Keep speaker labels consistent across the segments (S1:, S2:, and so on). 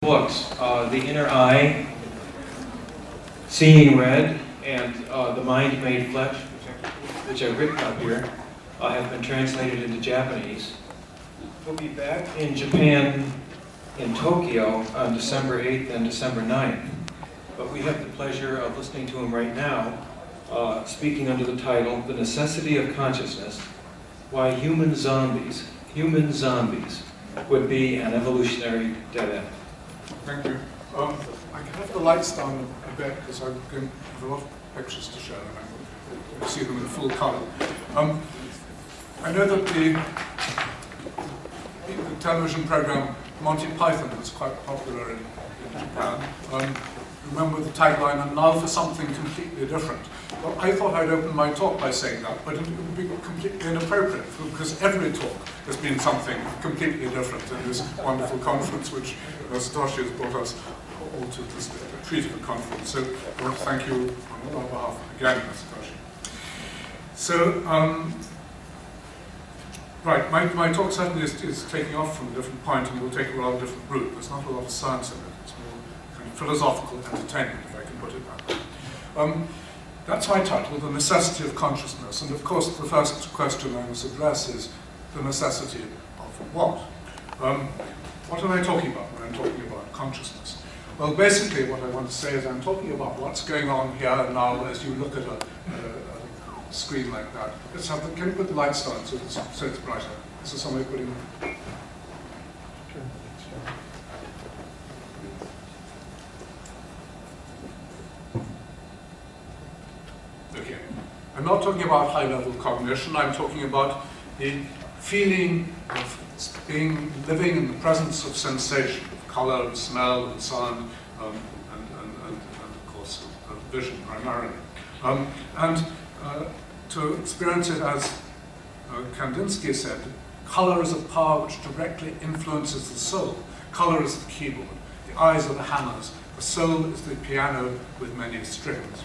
S1: Books, The Inner Eye, Seeing Red, and The Mind Made Flesh, which I've written up here, have been translated into Japanese. We'll be back in Japan, in Tokyo, on December 8th and December 9th. But we have the pleasure of listening to him right now, speaking under the title, The Necessity of Consciousness, Why Human Zombies would be an evolutionary dead end.
S2: Thank you. I can have the lights down a bit because I'm going to have a lot of pictures to show and I want to see them in full colour. I know that the television program Monty Python was quite popular in Japan. Remember the tagline, and now for something completely different. Well, I thought I'd open my talk by saying that, but it would be completely inappropriate because every talk has been something completely different in this wonderful conference, which Satoshi has brought us all to this treat of a conference. So I want to thank you on our behalf again, Satoshi. So, right, my talk certainly is taking off from a different point and will take a rather different route. There's not a lot of science in it. It's more kind of philosophical entertainment, if I can put it that way. That's my title, The Necessity of Consciousness. And of course, the first question I must address is the necessity of what? What am I talking about when I'm talking about consciousness? Well, basically what I want to say is I'm talking about what's going on here and now as you look at a screen like that. Let's have can you put the lights down so it's brighter? Is there somebody putting them? Okay. I'm not talking about high-level cognition. I'm talking about the feeling of living in the presence of sensation, of color and smell and sound, and of course of vision primarily. To experience it as Kandinsky said, color is a power which directly influences the soul. Color is the keyboard, the eyes are the hammers, the soul is the piano with many strings.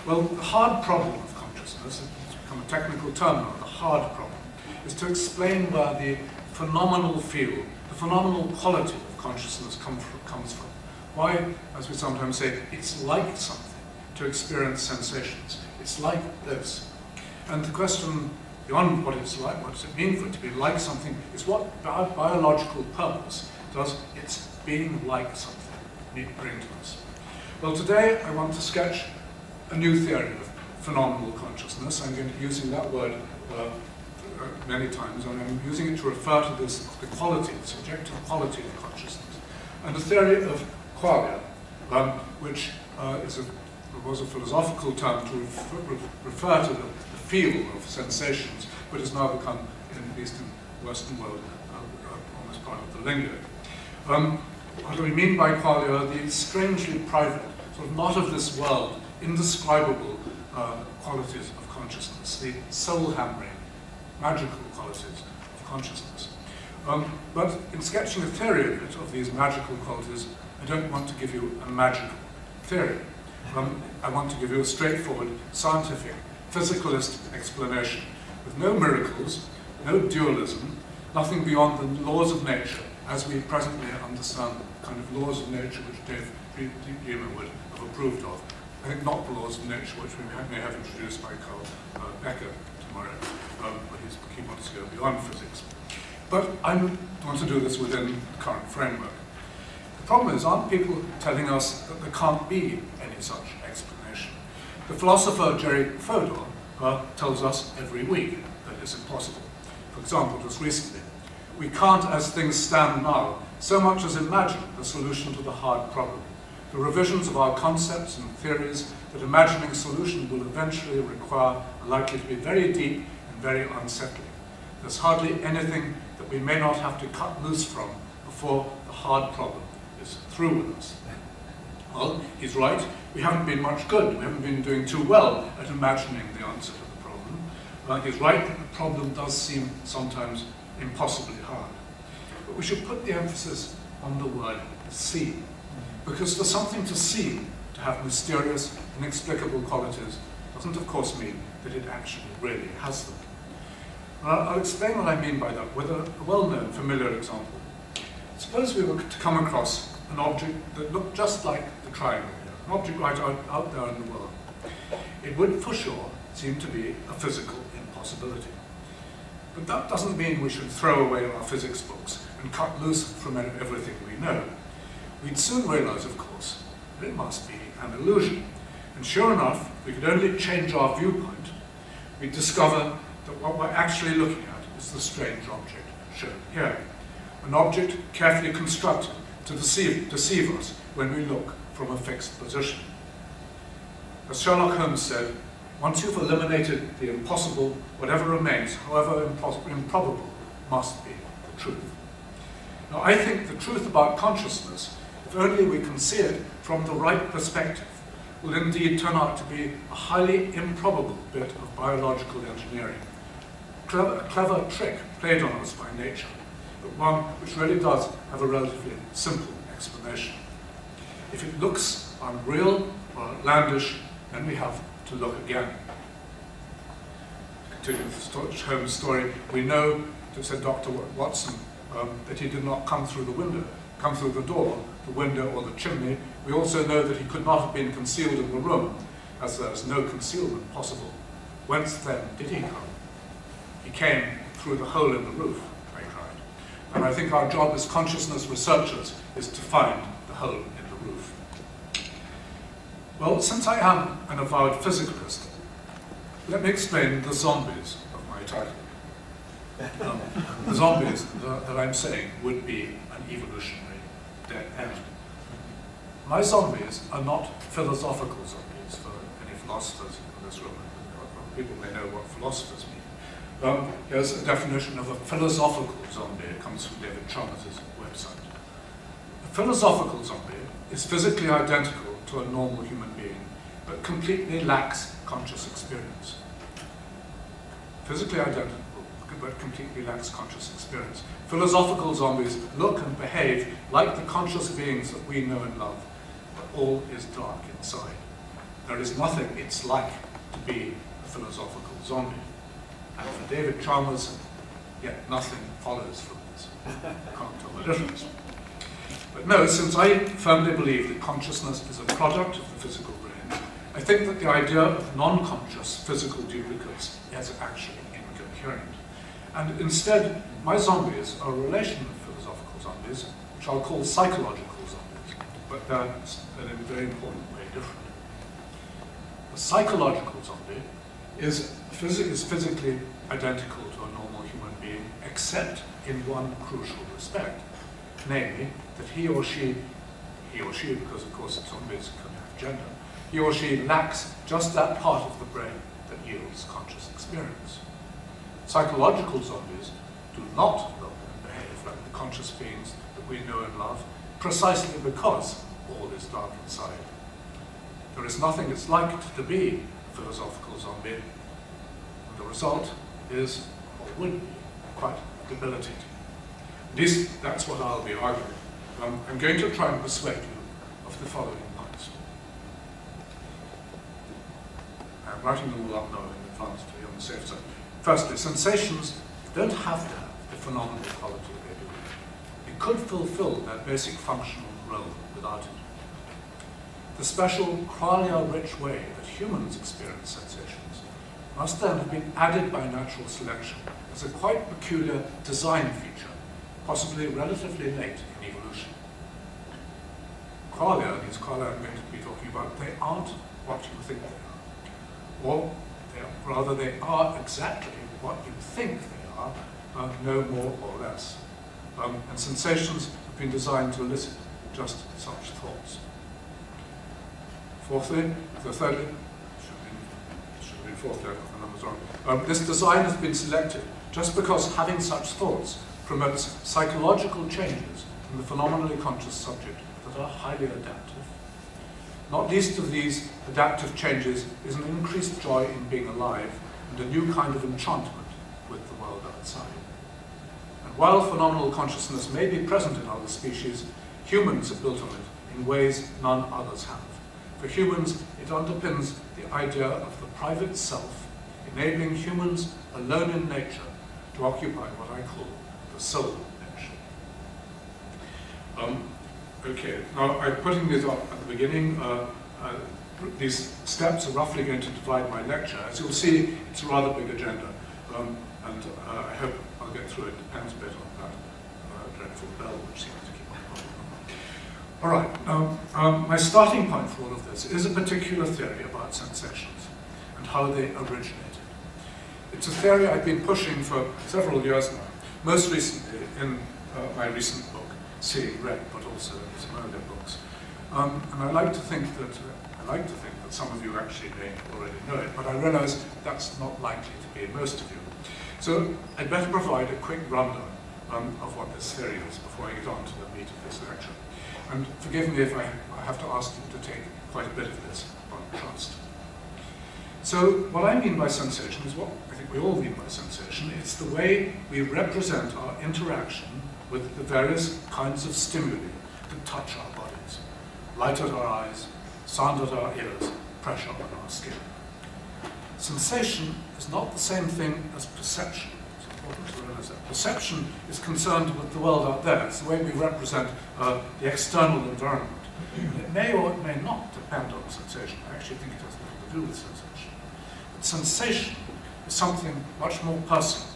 S2: Well, the hard problem of consciousness, it's become a technical term now, the hard problem, is to explain where the phenomenal field, the phenomenal quality of consciousness comes from. Why, as we sometimes say, it's like something to experience sensations. It's like this. And the question beyond what it's like, what does it mean for it to be like something, is what biological purpose does its being like something bring to us? Well, today I want to sketch a new theory of phenomenal consciousness. I'm going to be using that word many times, and I'm using it to refer to the quality, the subjective quality of consciousness. And the theory of qualia, which was a philosophical term to refer to the field of sensations, but has now become, at least in the Western world, almost part of the lingo. What do we mean by qualia? The strangely private, sort of not of this world, indescribable qualities of consciousness, the soul-hammering, magical qualities of consciousness. But in sketching a theory of it, of these magical qualities, I don't want to give you a magical theory. I want to give you a straightforward, scientific, physicalist explanation with no miracles, no dualism, nothing beyond the laws of nature as we presently understand the kind of laws of nature which Dave Riemer would have approved of. I think not the laws of nature which we may have introduced by Carl Becker tomorrow, but he wants to go beyond physics. But I want to do this within the current framework. The problem is, aren't people telling us that there can't be any such explanation? The philosopher Jerry Fodor tells us every week that it's impossible. For example, just recently, we can't, as things stand now, so much as imagine the solution to the hard problem. The revisions of our concepts and theories that imagining solution will eventually require are likely to be very deep and very unsettling. There's hardly anything that we may not have to cut loose from before the hard problem is through with us. Well, he's right. We haven't been much good. We haven't been doing too well at imagining the answer to the problem. He's right that the problem does seem sometimes impossibly hard. But we should put the emphasis on the word see. Because for something to seem to have mysterious, inexplicable qualities doesn't of course mean that it actually really has them. I'll explain what I mean by that with a well-known, familiar example. Suppose we were to come across an object that looked just like the triangle here, an object right out there in the world, it would for sure seem to be a physical impossibility. But that doesn't mean we should throw away our physics books and cut loose from everything we know. We'd soon realize, of course, that it must be an illusion. And sure enough, if we could only change our viewpoint, we'd discover that what we're actually looking at is the strange object shown here. An object carefully constructed to deceive us when we look from a fixed position. As Sherlock Holmes said, once you've eliminated the impossible, whatever remains, however improbable, must be the truth. Now, I think the truth about consciousness, if only we can see it from the right perspective, will indeed turn out to be a highly improbable bit of biological engineering. A clever trick played on us by nature, but one which really does have a relatively simple explanation. If it looks unreal or outlandish, then we have to look again. Continuing with Holmes' story, we know, said Dr. Watson, that he did not come through the door, the window, or the chimney. We also know that he could not have been concealed in the room, as there is no concealment possible. Whence then did he come? He came through the hole in the roof, I cried. And I think our job as consciousness researchers is to find the hole in the roof. Well, since I am an avowed physicalist, let me explain the zombies of my title. The zombies that I'm saying would be an evolutionary dead end. My zombies are not philosophical zombies for any philosophers in this room. People may know what philosophers mean. Here's a definition of a philosophical zombie. It comes from David Chalmers' website. A philosophical zombie is physically identical to a normal human being, but completely lacks conscious experience. Physically identical, but completely lacks conscious experience. Philosophical zombies look and behave like the conscious beings that we know and love, but all is dark inside. There is nothing it's like to be a philosophical zombie. And for David Chalmers, yet nothing follows from this. Can't tell the difference. But no, since I firmly believe that consciousness is a product of the physical brain, I think that the idea of non-conscious physical duplicates is actually incoherent. And instead, my zombies are a relation of philosophical zombies, which I'll call psychological zombies, but they're in a very important way different. A psychological zombie is physically identical to a normal human being, except in one crucial respect, namely that he or she, because of course zombies can have gender, he or she lacks just that part of the brain that yields conscious experience. Psychological zombies do not look and behave like the conscious beings that we know and love, precisely because all is dark inside. There is nothing it's like to be a philosophical zombie, and the result is, or would be, quite debilitating. At least that's what I'll be arguing. I'm going to try and persuade you of the following points. I'm writing them all up now in advance to be on the safe side. Firstly, sensations don't have to have the phenomenal quality they do. They could fulfill their basic functional role without it. The special qualia-rich way that humans experience sensations must then have been added by natural selection as a quite peculiar design feature, possibly relatively late in evolution. Qualia, these qualia I'm going to be talking about, they aren't what you think they are. Or rather, they are exactly what you think they are, no more or less. And sensations have been designed to elicit just such thoughts. Thirdly, should have been fourthly, I got the numbers wrong. This design has been selected just because having such thoughts promotes psychological changes in the phenomenally conscious subject that are highly adaptive. Not least of these adaptive changes is an increased joy in being alive and a new kind of enchantment with the world outside. And while phenomenal consciousness may be present in other species, humans have built on it in ways none others have. For humans, it underpins the idea of the private self, enabling humans alone in nature to occupy what I call the soul dimension. Okay, now I'm putting these up at the beginning. These steps are roughly going to divide my lecture. As you'll see, it's a rather big agenda, and I hope I'll get through it. Depends a bit on that dreadful bell which seems to keep on. All right, my starting point for all of this is a particular theory about sensations and how they originated. It's a theory I've been pushing for several years now, most recently in my recent book, Seeing Red, but also in some earlier books. And I like to think that some of you actually may already know it, but I realize that's not likely to be in most of you. So I'd better provide a quick rundown of what this theory is before I get on to the meat of this lecture. And forgive me if I have to ask you to take quite a bit of this on trust. So what I mean by sensation is what I think we all mean by sensation. It's the way we represent our interaction with the various kinds of stimuli that touch our bodies. Light at our eyes, sound at our ears, pressure on our skin. Sensation is not the same thing as perception. It's important to realize that. Perception is concerned with the world out there. It's the way we represent the external environment. And it may or it may not depend on sensation. I actually think it has nothing to do with sensation. But sensation is something much more personal.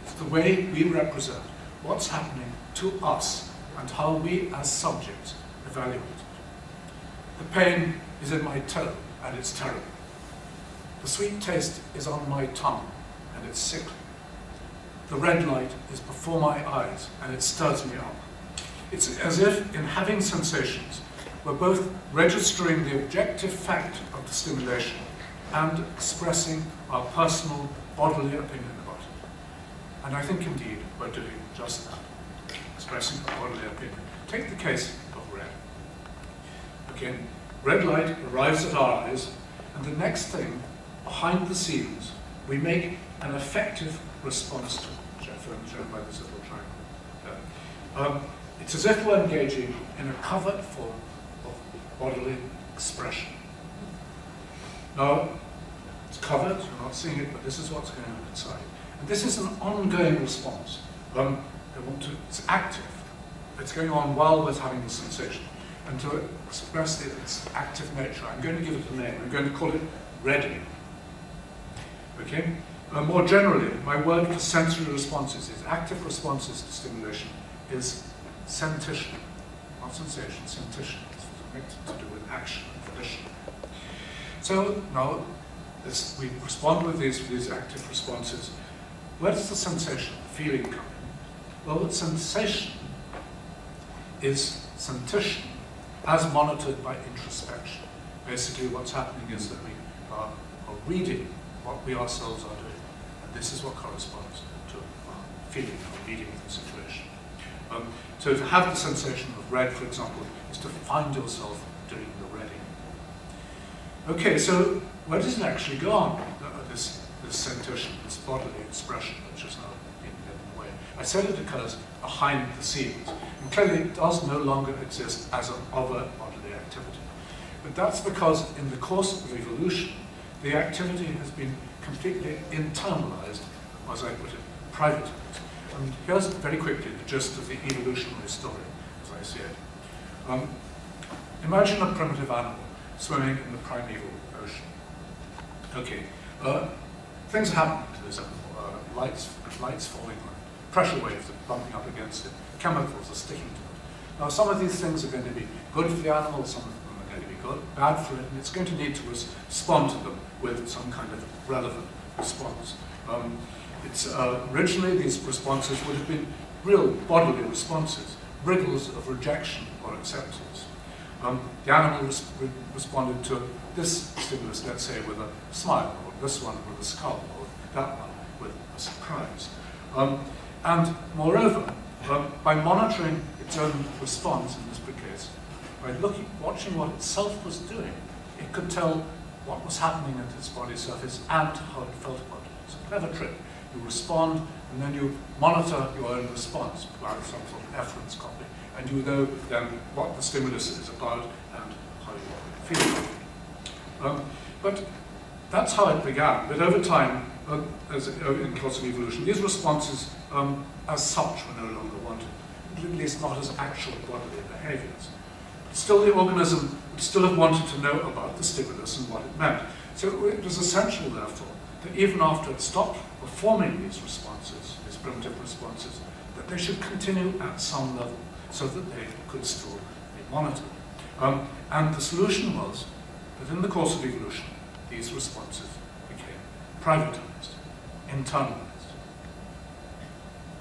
S2: It's the way we represent what's happening to us and how we as subjects evaluate it. The pain is in my toe and it's terrible. The sweet taste is on my tongue and it's sickly. The red light is before my eyes and it stirs me up. It's as if in having sensations, we're both registering the objective fact of the stimulation and expressing our personal bodily opinion about it. And I think indeed we're doing just that, expressing our bodily opinion. Take the case of red. Again, red light arrives at our eyes, and the next thing, behind the scenes, we make an effective response to it, which I've shown by this little triangle. It's as if we're engaging in a covert form of bodily expression. Now, it's covered, you're not seeing it, but this is what's going on inside. And this is an ongoing response. It's active. It's going on while we're having the sensation. And to express its active nature, I'm going to give it a name. I'm going to call it reading. Okay? More generally, my word for sensory responses is active responses to stimulation is sentition, not sensation, sentition. It's to do with action and volition. So now, we respond with these active responses. Where does the sensation, the feeling come in? Well, the sensation is sentition as monitored by introspection. Basically, what's happening is that we are reading what we ourselves are doing, and this is what corresponds to our feeling, our reading of the situation. So to have the sensation of red, for example, is to find yourself doing the reading. Okay, so where does it actually go on, this sentition, this bodily expression which has now been given away? I said it occurs behind the scenes, and clearly it does no longer exist as an overt bodily activity. But that's because in the course of evolution, the activity has been completely internalized, as I put it, privatized. And here's very quickly the gist of the evolutionary story, as I see it. Imagine a primitive animal swimming in the primeval ocean. Okay, things happen to this animal. Lights falling on it, pressure waves are bumping up against it, chemicals are sticking to it. Now, some of these things are going to be good for the animal, some of them are going to be good, bad for it, and it's going to need to respond to them with some kind of relevant response. Originally, these responses would have been real bodily responses, wriggles of rejection or acceptance. The animal responded to this stimulus, let's say, with a smile, or this one with a scowl, or that one with a surprise. And moreover, by monitoring its own response in this case, by watching what itself was doing, it could tell what was happening at its body surface and how it felt about it. It's a clever trick. You respond, and then you monitor your own response by some sort of efference copy, and you know then what the stimulus is about and how you feel. But that's how it began. But over time, in course of evolution, these responses, as such, were no longer wanted, at least not as actual bodily behaviors. Still, the organism would still have wanted to know about the stimulus and what it meant. So it was essential, therefore, that even after it stopped performing these responses, these primitive responses, that they should continue at some level so that they could still be monitored. And the solution was that in the course of evolution, these responses became privatized, internalized.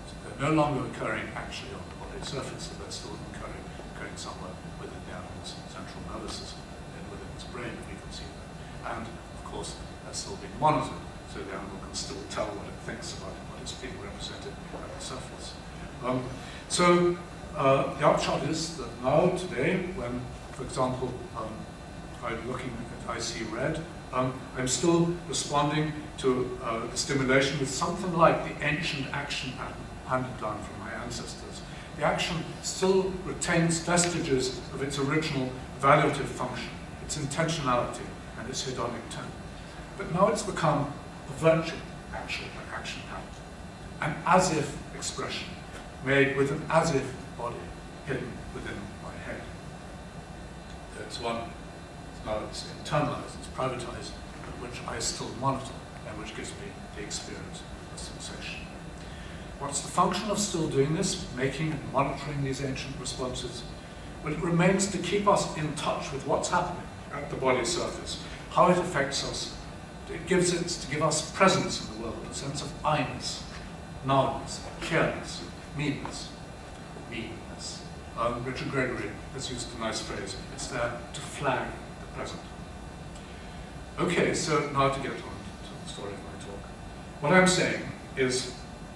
S2: So they're no longer occurring actually on the body surface, so they're still occurring somewhere within the animal's central nervous system and within its brain, if you can see that. And of course, they're still being monitored, so the animal can still tell what it thinks about it, what is being represented at the surface. The upshot is that now, today, when, for example, I'm looking at I see red, I'm still responding to the stimulation with something like the ancient action pattern handed down from my ancestors. The action still retains vestiges of its original evaluative function, its intentionality, and its hedonic tone. But now it's become a virtual action pattern, an as-if expression made with an as-if body hidden within my head. It's internalized, it's privatized, but which I still monitor, and which gives me the experience of sensation. What's the function of still doing this, making and monitoring these ancient responses? Well, it remains to keep us in touch with what's happening at the body surface, how it affects us. It gives it to give us presence in the world, a sense of I-ness, nowness, here-ness, me-ness. Richard Gregory has used a nice phrase. It's there to flag the present. Okay, so now to get on to the story of my talk. What I'm saying is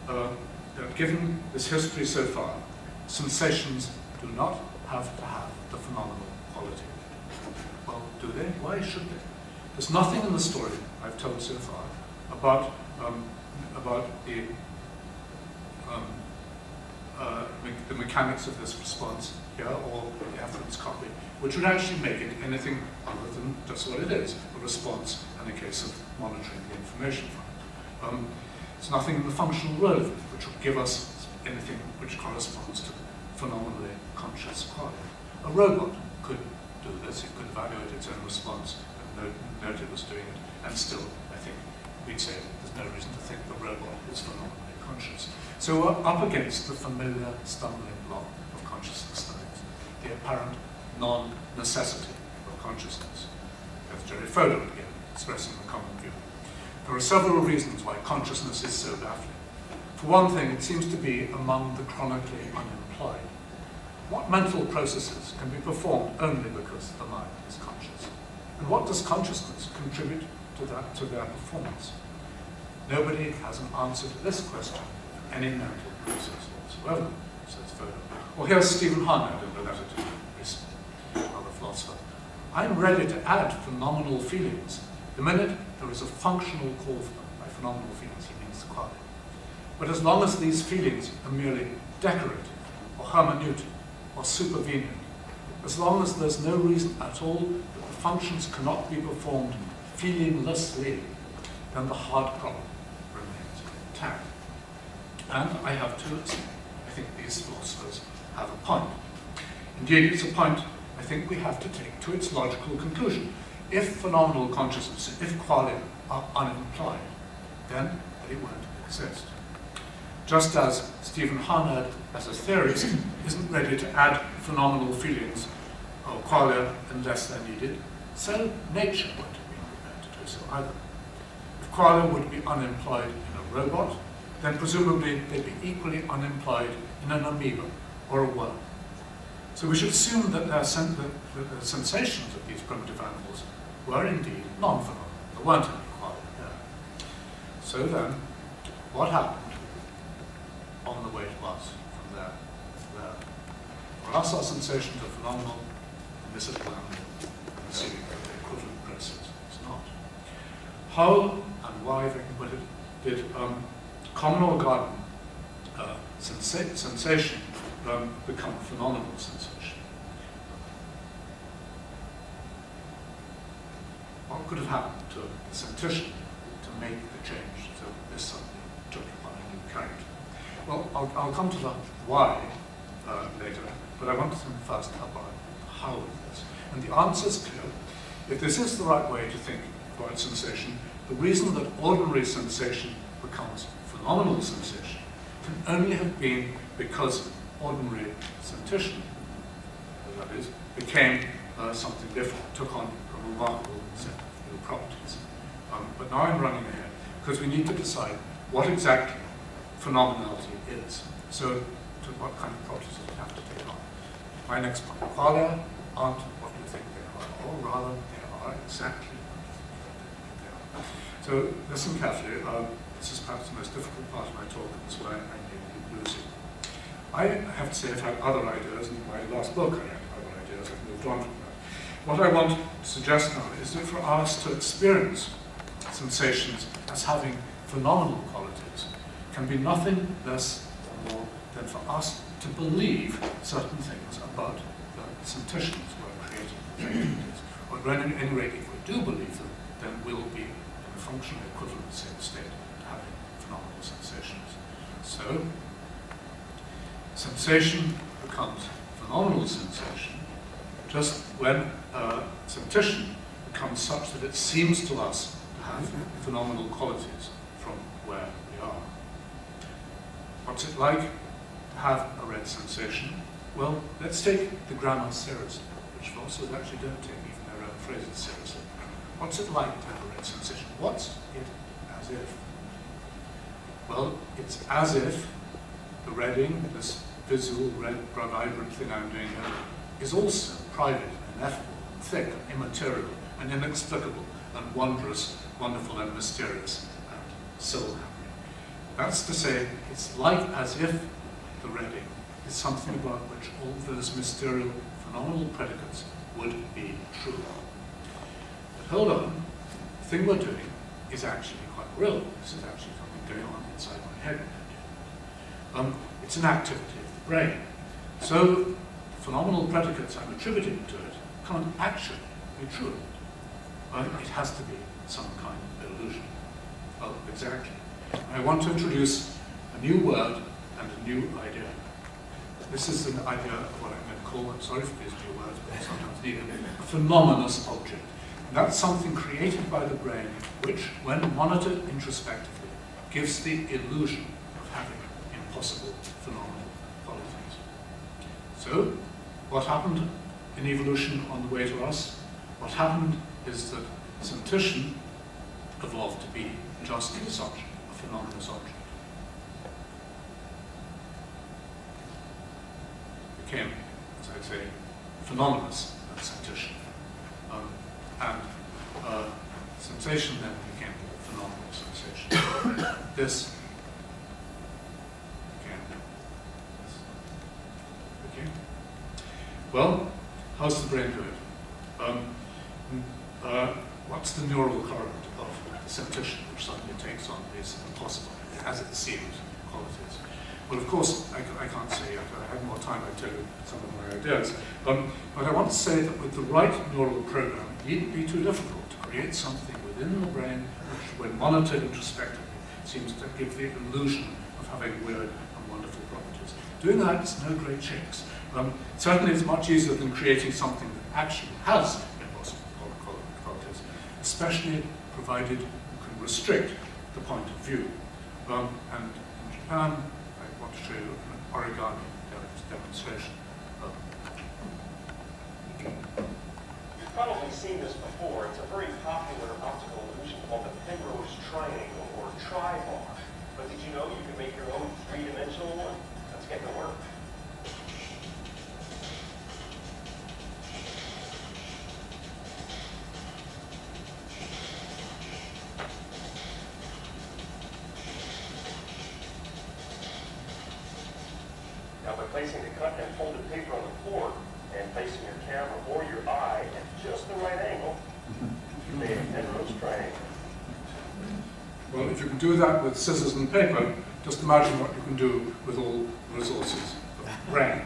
S2: that given this history so far, sensations do not have to have the phenomenal quality. Well, do they? Why should they? There's nothing in the story I've told so far about the mechanics of this response here, or the efforts copy, which would actually make it anything other than just what it is, a response and a case of monitoring the information from it. There's nothing in the functional role of it which would give us anything which corresponds to phenomenally conscious quality. A robot could do this, it could evaluate its own response and note it was doing it, and still, I think, we'd say there's no reason to think the robot is phenomenally conscious. So we're up against the familiar stumbling block of consciousness studies, the apparent non-necessity of consciousness. That's Jerry Fodor again, expressing the common view. There are several reasons why consciousness is so baffling. For one thing, it seems to be among the chronically unemployed. What mental processes can be performed only because the mind is conscious? And what does consciousness contribute to their performance? Nobody has an answer to this question for any mental process whatsoever, says Fodor. Well, here's Stephen Harnett in a letter to me recently, another philosopher. I'm ready to add phenomenal feelings the minute there is a functional call for them. By phenomenal feelings, he means the quality. But as long as these feelings are merely decorative, or hermeneutic, or supervenient, as long as there's no reason at all that the functions cannot be performed feelinglessly, then the hard problem remains intact. And I have to assume, I think these philosophers have a point. Indeed, it's a point I think we have to take to its logical conclusion. If phenomenal consciousness, if qualia are unimplied, then they won't exist. Just as Stephen Harnett, as a theorist, isn't ready to add phenomenal feelings or qualia unless they're needed, so nature won't have been prepared to do so either. If qualia would be unimplied in a robot, then presumably they'd be equally unimplied in an amoeba or a worm. So we should assume that the sensations of these primitive animals were indeed non-phenomenal. There weren't any qualia there. So then, what happened on the way to us from there to there? For us, our sensations are phenomenal, and this is what I'm assuming that the equivalent process is not. How and why, if I can put it, did common or garden sensation become phenomenal sensation? What could have happened to the sensation to make the change so that this suddenly took on a new character? Well, I'll come to the why later, but I want to think first about how with this? And the answer is clear. If this is the right way to think about sensation, the reason that ordinary sensation becomes phenomenal sensation can only have been because ordinary sensation, that is, became something different, took on a remarkable set of new properties. But now I'm running ahead, because we need to decide what exactly phenomenality is. So, to what kind of properties does it have to take on? My next point, qualia aren't what you think they are, or rather, they are exactly what they are. So, listen carefully. This is perhaps the most difficult part of my talk, and this is why I may be losing. I have to say I've had other ideas, and in my last book I had other ideas, I've moved on from that. What I want to suggest now is that for us to experience sensations as having phenomenal qualities can be nothing less or more than for us to believe certain things about the sensations we're creating. Or at any rate, if we do believe them, then we'll be in a functional equivalent state to having phenomenal sensations. So, sensation becomes phenomenal sensation just when sensation becomes such that it seems to us to have phenomenal qualities from where we are. What's it like to have a red sensation? Well, let's take the grammar seriously, which philosophers actually don't take even their own phrases seriously. What's it like to have a red sensation? What's it as if? Well, it's as if the redding, this visual red, vibrant thing I'm doing here, is also private and ineffable, and thick and immaterial and inexplicable and wondrous, wonderful and mysterious and soul-happy. That's to say, it's like as if the redding is something about which all those mysterious, phenomenal predicates would be true. But hold on, the thing we're doing is actually quite real. This is actually something going on inside my head. It's an activity of the brain. So, phenomenal predicates I'm attributing to it can't actually be true. It has to be some kind of illusion. Well, exactly. I want to introduce a new word and a new idea. This is an idea of what I'm going to call, I'm sorry for these new words, but sometimes needed, a phenomenous object. And that's something created by the brain which, when monitored introspectively, gives the illusion of having impossible phenomenal qualities. So, what happened in evolution on the way to us? What happened is that sentition evolved to be just such a phenomenous object. Became, as I'd say, phenomenous sentition. Sensation then became phenomenal sensation. This became this. Okay? Well, how's the brain do it? What's the neural current of the sensation which suddenly takes on these impossible, as it seems, qualities? Well, of course, I can't say yet. If I had more time, I'd tell you some of my ideas. But I want to say that with the right neural program, it needn't be too difficult to create something within the brain which, when monitored introspectively, seems to give the illusion of having weird and wonderful properties. Doing that is no great shakes. Certainly, it's much easier than creating something that actually has impossible qualities, especially provided you can restrict the point of view. And in Japan, I want to show you an origami demonstration.
S3: You've probably seen this before. It's a very popular optical illusion called the Penrose triangle or tri-bar. But did you know you can make your own three-dimensional one? Let's get to work. Now, by placing the cut and folded paper on the floor and placing your camera or your eye at just the right angle, you made a Penrose triangle.
S2: Well, if you can do that with scissors and paper, just imagine what you can do with all the resources of the brain.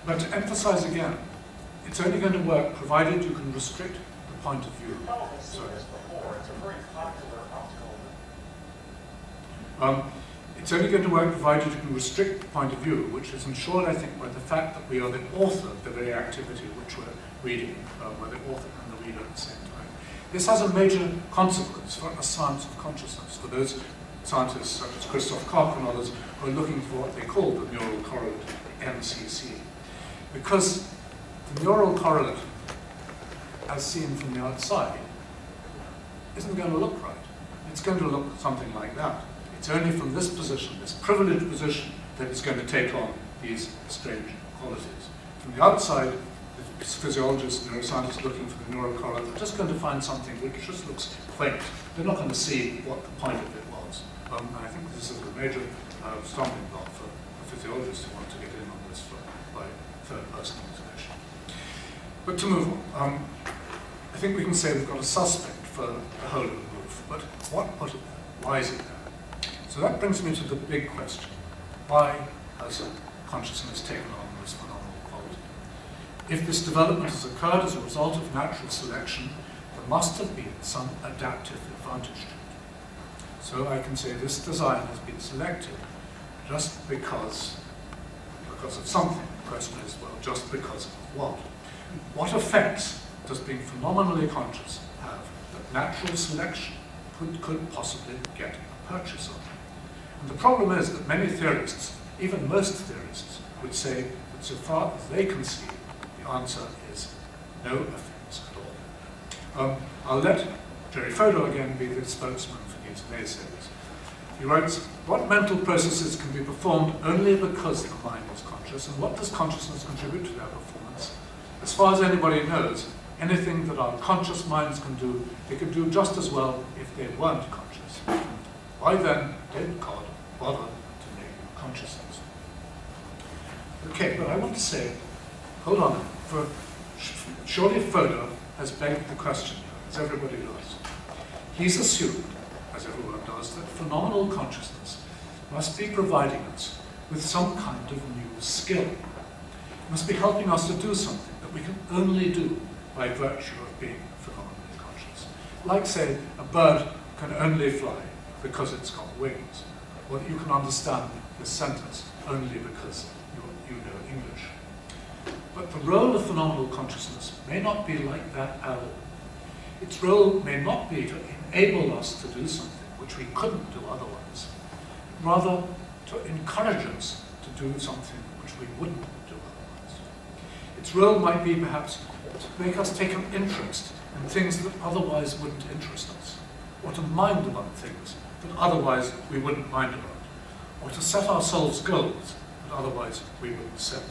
S2: But to emphasize again, it's only going to work provided you can restrict the point of view.
S3: You've probably seen this before. It's a very popular optical illusion.
S2: It's only going to work provided you can restrict the point of view, which is ensured, I think, by the fact that we are the author of the very activity which we're reading, we're the author and the reader at the same time. This has a major consequence for a science of consciousness, for those scientists such as Christoph Koch and others who are looking for what they call the neural correlate, the MCC. Because the neural correlate, as seen from the outside, isn't going to look right. It's going to look something like that. It's only from this position, this privileged position, that it's going to take on these strange qualities. From the outside, the physiologists and neuroscientists looking for the neural correlate are just going to find something which just looks quaint. They're not going to see what the point of it was. And I think this is a major stumbling block for physiologists who want to get in on this by third-person observation. But to move on, I think we can say we've got a suspect for the whole of the roof. But what put it there? Why is it there? So that brings me to the big question. Why has consciousness taken on this phenomenal quality? If this development has occurred as a result of natural selection, there must have been some adaptive advantage to it. So I can say this design has been selected just because of something. The question is, well, just because of what? What effects does being phenomenally conscious have that natural selection could possibly get a purchase on? And the problem is that many theorists, even most theorists, would say that so far as they can see, the answer is no effects at all. I'll let Jerry Fodor again be the spokesman for these naysayers. He writes, what mental processes can be performed only because the mind is conscious, and what does consciousness contribute to their performance? As far as anybody knows, anything that our conscious minds can do, they could do just as well if they weren't conscious. Why then did God bother to make consciousness? Okay, but I want to say, hold on, for surely Fodor has begged the question here, as everybody does. He's assumed, as everyone does, that phenomenal consciousness must be providing us with some kind of new skill. It must be helping us to do something that we can only do by virtue of being phenomenally conscious. Like, say, a bird can only fly because it's got wings, or that you can understand this sentence only because you know English. But the role of phenomenal consciousness may not be like that at all. Its role may not be to enable us to do something which we couldn't do otherwise, rather to encourage us to do something which we wouldn't do otherwise. Its role might be perhaps to make us take an interest in things that otherwise wouldn't interest us, or to mind about things that otherwise we wouldn't mind about, or to set ourselves goals that otherwise we wouldn't set.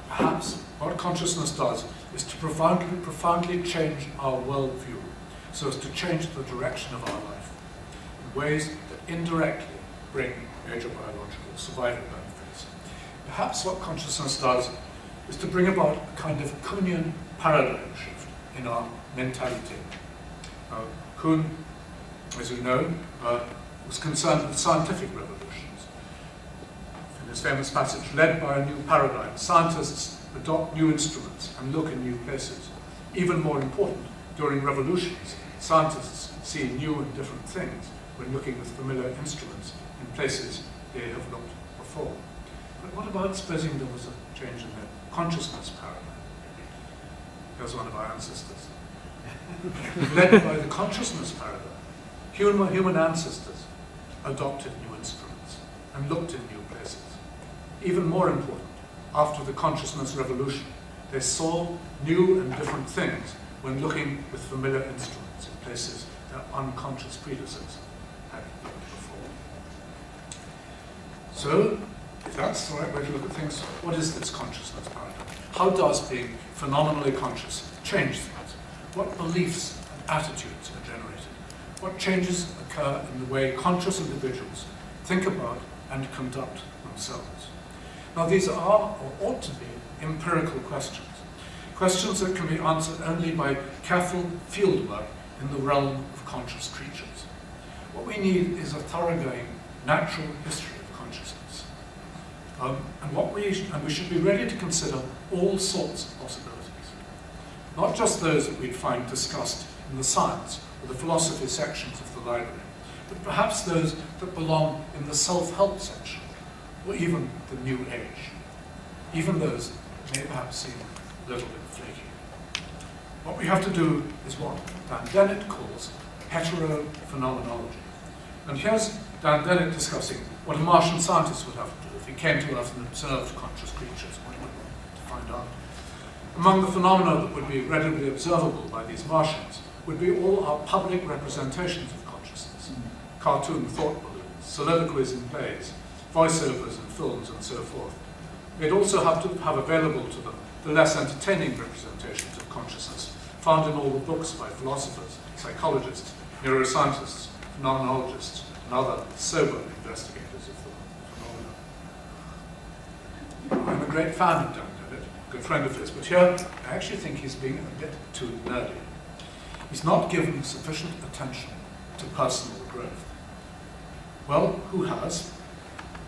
S2: Perhaps what consciousness does is to profoundly change our worldview, so as to change the direction of our life in ways that indirectly bring major biological survival benefits. Perhaps what consciousness does is to bring about a kind of Kuhnian paradigm shift in our mentality. Kuhn, as you know, was concerned with scientific revolutions. In his famous passage, led by a new paradigm, scientists adopt new instruments and look in new places. Even more important, during revolutions, scientists see new and different things when looking with familiar instruments in places they have looked before. But what about supposing there was a change in the consciousness paradigm? Here's one of our ancestors. Led by the consciousness paradigm, human ancestors adopted new instruments and looked in new places. Even more important, after the consciousness revolution, they saw new and different things when looking with familiar instruments in places their unconscious predecessors had looked before. So, if that's the right way to look at things, what is this consciousness paradigm? How does being phenomenally conscious change things? What beliefs and attitudes are generated? What changes occur in the way conscious individuals think about and conduct themselves? Now, these are, or ought to be, empirical questions. Questions that can be answered only by careful fieldwork in the realm of conscious creatures. What we need is a thoroughgoing natural history of consciousness. And we should be ready to consider all sorts of possibilities. Not just those that we'd find discussed in the science or the philosophy sections of the library, but perhaps those that belong in the self-help section, or even the New Age. Even those may perhaps seem a little bit flaky. What we have to do is what Dan Dennett calls heterophenomenology. And here's Dan Dennett discussing what a Martian scientist would have to do if he came to Earth and observed conscious creatures, what he would want to find out. Among the phenomena that would be readily observable by these Martians would be all our public representations of consciousness, cartoon thought balloons, soliloquies in plays, voiceovers in films, and so forth. They'd also have to have available to them the less entertaining representations of consciousness found in all the books by philosophers, psychologists, neuroscientists, phenomenologists, and other sober investigators of the phenomena. I'm a great fan of Dan Dennett, a good friend of his, but here I actually think he's being a bit too nerdy. He's not given sufficient attention to personal growth. Well, who has?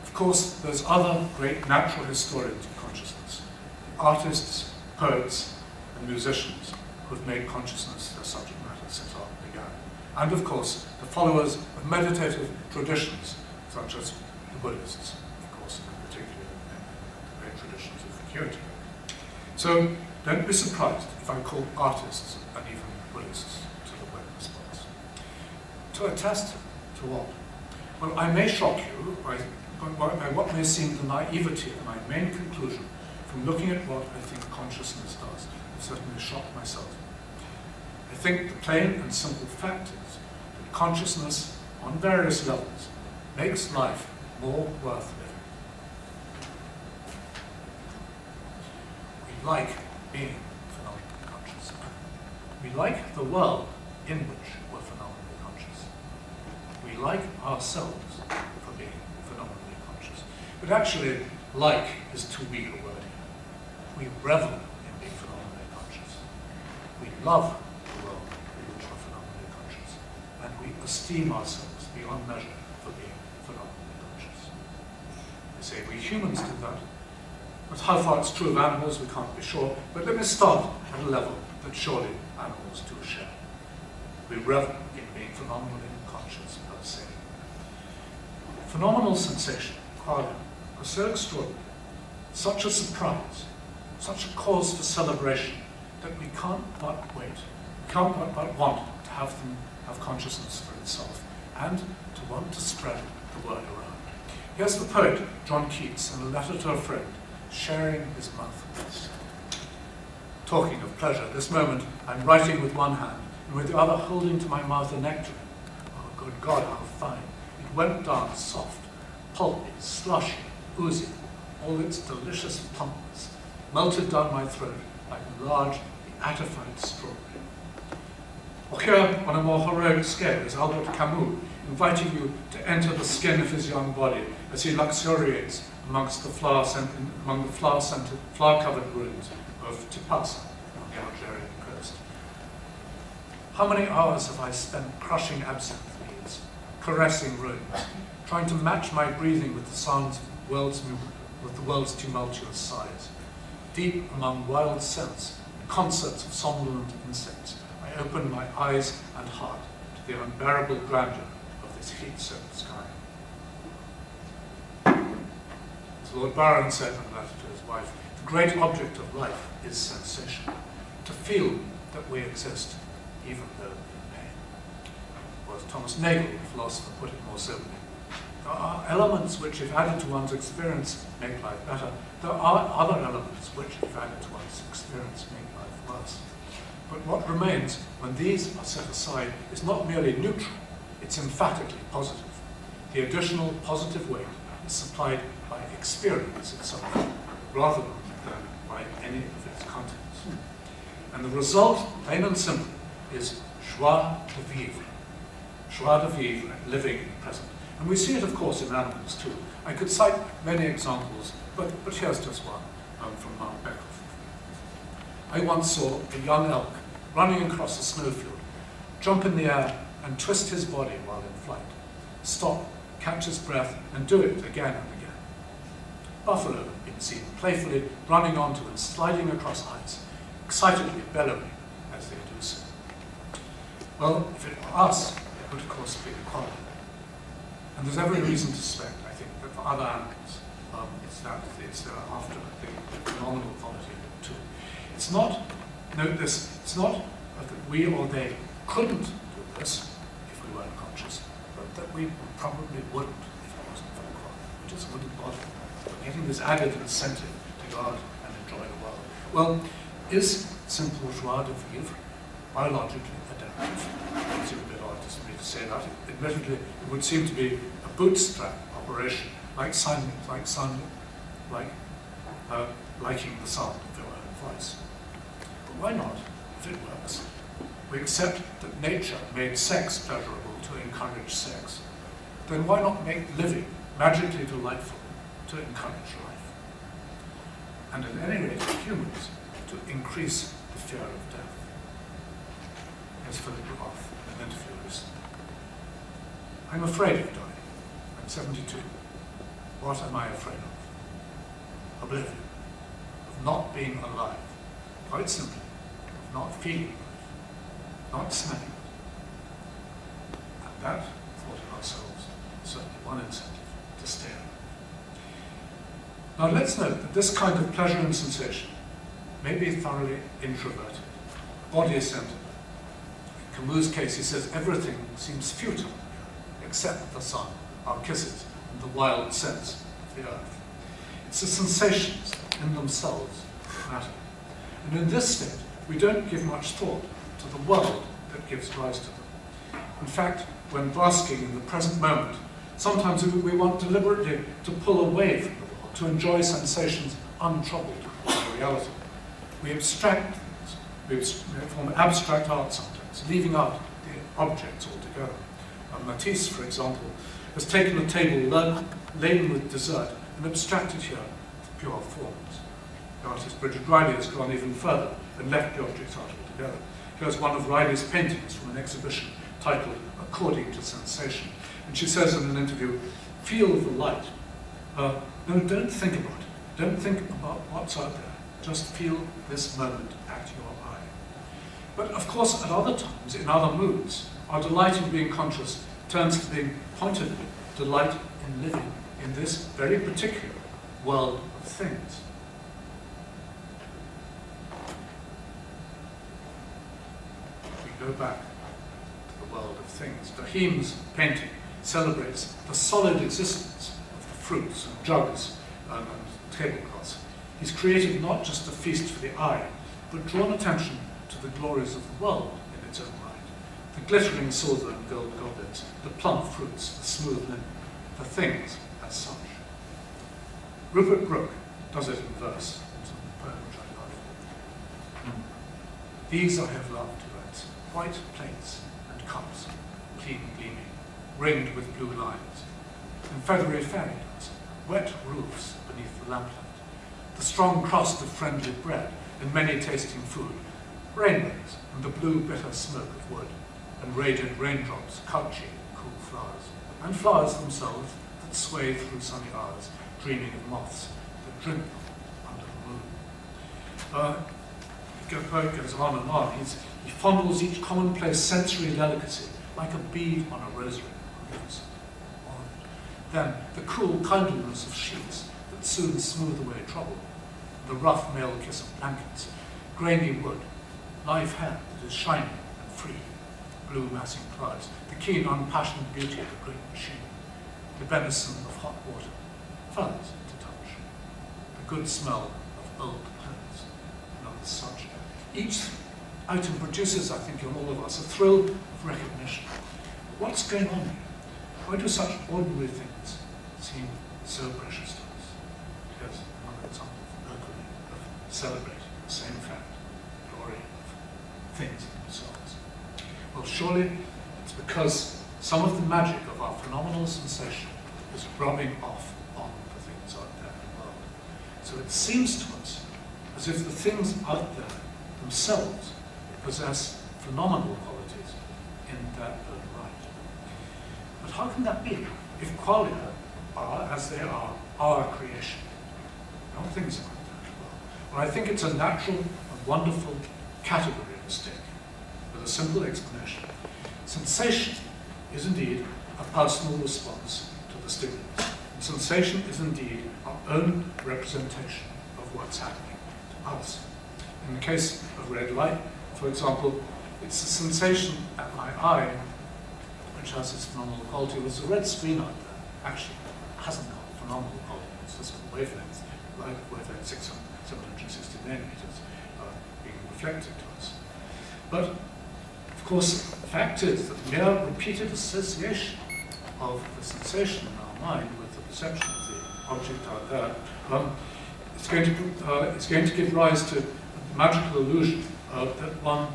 S2: Of course, there's other great natural historians of consciousness, artists, poets, and musicians who've made consciousness their subject matter since art began. And of course, the followers of meditative traditions, such as the Buddhists, of course, and particularly the great traditions of Kyoto. So don't be surprised if I call artists and even Buddhists to the web response. To attest to what? Well, I may shock you by what may seem the naivety of my main conclusion from looking at what I think consciousness does. It certainly shocked myself. I think the plain and simple fact is that consciousness, on various levels, makes life more worth living. We like being phenomenally conscious. We like the world in which we're phenomenally conscious. We like ourselves for being phenomenally conscious. But actually, like is too weak a word here. We revel in being phenomenally conscious. We love the world in which we're phenomenally conscious. And we esteem ourselves beyond measure for being phenomenally conscious. They say we humans do that. But how far it's true of animals, we can't be sure. But let me start at a level that surely animals do share. We revel in being phenomenally conscious per se. Phenomenal sensation, qualia, are so extraordinary, such a surprise, such a cause for celebration, that we can't but wait, we can't but want to have them have consciousness for itself, and to want to spread the word around. Here's the poet, John Keats, in a letter to a friend, sharing his mouth with us. Talking of pleasure, this moment I'm writing with one hand, and with the other holding to my mouth a nectarine. Oh, good God, how fine. It went down soft, pulpy, slushy, oozy, all its delicious plumpness, melted down my throat like a large, beatified strawberry. Or here, on a more heroic scale, is Albert Camus, inviting you to enter the skin of his young body as he luxuriates amongst the among the flower-covered ruins of Tipasa on the Algerian coast. How many hours have I spent crushing absinthe leaves, caressing ruins, trying to match my breathing with the sounds of the world's tumultuous sighs. Deep among wild scents and concerts of somnolent insects, I open my eyes and heart to the unbearable grandeur of this heat-soaked sky. As Lord Byron said in a letter to his wife, the great object of life is sensation, to feel that we exist, even though in pain. Or as Thomas Nagel, the philosopher, put it more soberly, there are elements which, if added to one's experience, make life better. There are other elements which, if added to one's experience, make life worse. But what remains when these are set aside is not merely neutral, it's emphatically positive. The additional positive weight is supplied by experience itself, rather than by any of its contents. And the result, plain and simple, is joie de vivre. Joie de vivre, living in the present. And we see it, of course, in animals too. I could cite many examples, but here's just one from Mount Becker. I once saw a young elk running across a snowfield, jump in the air and twist his body while in flight, stop, catch his breath, and do it again and again. Buffalo have been seen playfully running onto and sliding across ice, excitedly bellowing as they do so. Well, if it were us, it would of course be equality. And there's every reason to suspect, I think, that for other animals, it's after the phenomenal quality of it too. It's not, note this, it's not that we or they couldn't do this if we weren't conscious, but that we probably wouldn't if it wasn't for the quality. We just wouldn't bother. We're getting this added incentive to go out and enjoy the world. Well, is simple joie de vivre biologically adaptive? It's a bit odd to me to say that. Admittedly, it would seem to be a bootstrap operation, liking the sound of your own voice. But why not, if it works? We accept that nature made sex pleasurable to encourage sex. Then why not make living magically delightful to encourage life? And at any rate, humans, to increase the fear of death. As Philip Roth in an interview recently. I'm afraid of dying. I'm 72. What am I afraid of? Oblivion. Of not being alive. Quite simply, of not feeling life. Not smelling it. And that, thought of ourselves, is certainly one incentive to stay alive. Now let's note that this kind of pleasure and sensation may be thoroughly introverted, body-centered. In Camus' case, he says everything seems futile except the sun, our kisses, and the wild sense of the earth. It's the sensations in themselves that matter. And in this state, we don't give much thought to the world that gives rise to them. In fact, when basking in the present moment, sometimes we want deliberately to pull away from the world, to enjoy sensations untroubled by reality. We abstract things. We form abstract art sometimes, leaving out the objects altogether. Matisse, for example, has taken a table laden with dessert and abstracted here the pure forms. The artist Bridget Riley has gone even further and left the objects out altogether. Here's one of Riley's paintings from an exhibition titled According to Sensation. And she says in an interview, feel the light. No, don't think about it. Don't think about what's out there. Just feel this moment at your eye. But of course, at other times, in other moods, our delight in being conscious turns to being pointedly delight in living in this very particular world of things. We go back to the world of things. Bohem's painting celebrates the solid existence of the fruits and jugs and tablecloths. He's created not just a feast for the eye, but drawn attention to the glories of the world in its own right. The glittering silver and gold goblets, the plump fruits, the smooth linen, the things as such. Rupert Brooke does it in verse, in some poem which I love. These I have loved, he writes, white plates and cups, clean gleaming, ringed with blue lines, and feathery fairy dust, wet roofs beneath the lamplight, the strong crust of friendly bread and many tasting food, rainbows and the blue bitter smoke of wood, and radiant raindrops, couching cool flowers, and flowers themselves that sway through sunny hours, dreaming of moths that drink them under the moon. The poet goes on and on. He fondles each commonplace sensory delicacy like a bead on a rosary. Then the cool kindliness of sheets that soon smooth away trouble, the rough male kiss of blankets, grainy wood, live hair that is shining and free, blue massing clouds, the keen unimpassioned beauty of a great machine, the benison of hot water, furs to touch, the good smell of old clothes, and other such. Each item produces, I think, in all of us, a thrill of recognition. What's going on here? Why do such ordinary things seem so precious to us? Here's another example locally of celebrating the same fact, the glory of things in themselves. Well, surely it's because some of the magic of our phenomenal sensation is rubbing off on the things out there in the world. So it seems to us as if the things out there themselves possess phenomenal qualities in their own right. But how can that be if qualia are, as they are, our creation? Not things like that. Well, I think it's a natural and wonderful category mistake with a simple explanation. Sensation is indeed a personal response to the stimulus. And sensation is indeed our own representation of what's happening to us. In the case of red light, for example, it's the sensation at my eye which has its phenomenal quality. There's a red screen out there. Actually, it hasn't got phenomenal quality. It's just a wavelength, like wavelength 760 nanometers being reflected to us. But, of course, the fact is that mere repeated association of the sensation in our mind with the perception of the object out there, it's going to give rise to a magical illusion that one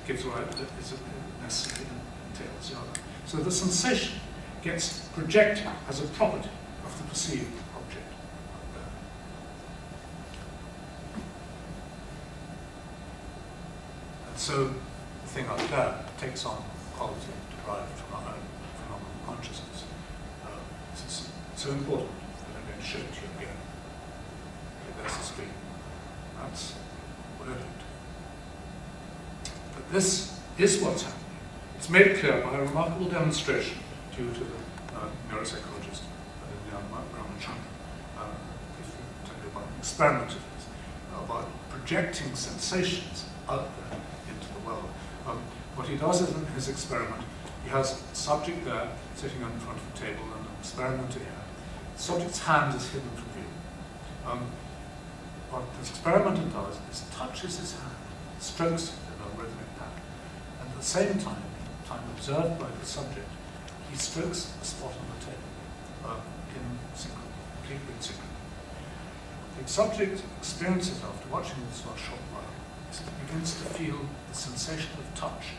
S2: gives rise, that is necessarily entails the other. So the sensation gets projected as a property of the perceived object out there. And so the thing out there takes on quality derived from our own phenomenal consciousness. This is so important that I'm going to show it to you again. Okay, there's the screen. That's worded. But this is what's happening. It's made clear by a remarkable demonstration due to the neuropsychologist Ramachandran. If you tell you about an experiment of his, about projecting sensations out there into the world. What he does is in his experiment, he has a subject there sitting in front of a table and an experimenter here. The subject's hand is hidden from view. What this experimenter does is touches his hand, strokes it in a rhythmic pattern, and at the same time observed by the subject, he strokes a spot on the table in synchrony, completely in synchrony. The subject experiences after watching this for a short while is he begins to feel the sensation of touch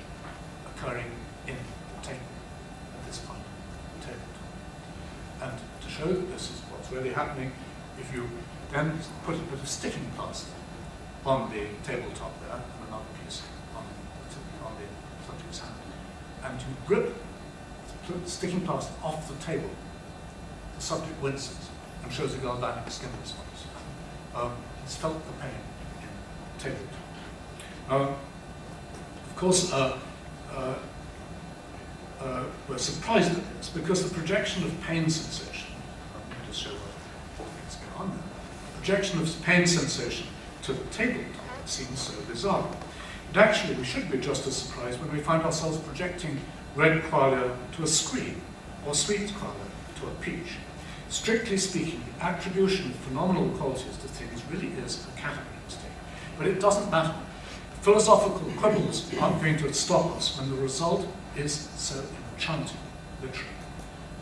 S2: occurring in the table at this point, the tabletop. And to show that this is what's really happening, if you then put a bit of sticking plaster on the tabletop there, and another piece on the subject's hand, and you grip the sticking plaster off the table, the subject winces and shows a galvanic skin response. He's felt the pain in the tabletop. Of course, we're surprised at this because the projection of pain sensation, let me just show what things go on there. The projection of pain sensation to the tabletop seems so bizarre. But actually, we should be just as surprised when we find ourselves projecting red qualia to a screen, or sweet qualia to a peach. Strictly speaking, the attribution of phenomenal qualities to things really is a category mistake. But it doesn't matter. Philosophical quibbles aren't going to stop us when the result is so enchanting, literally.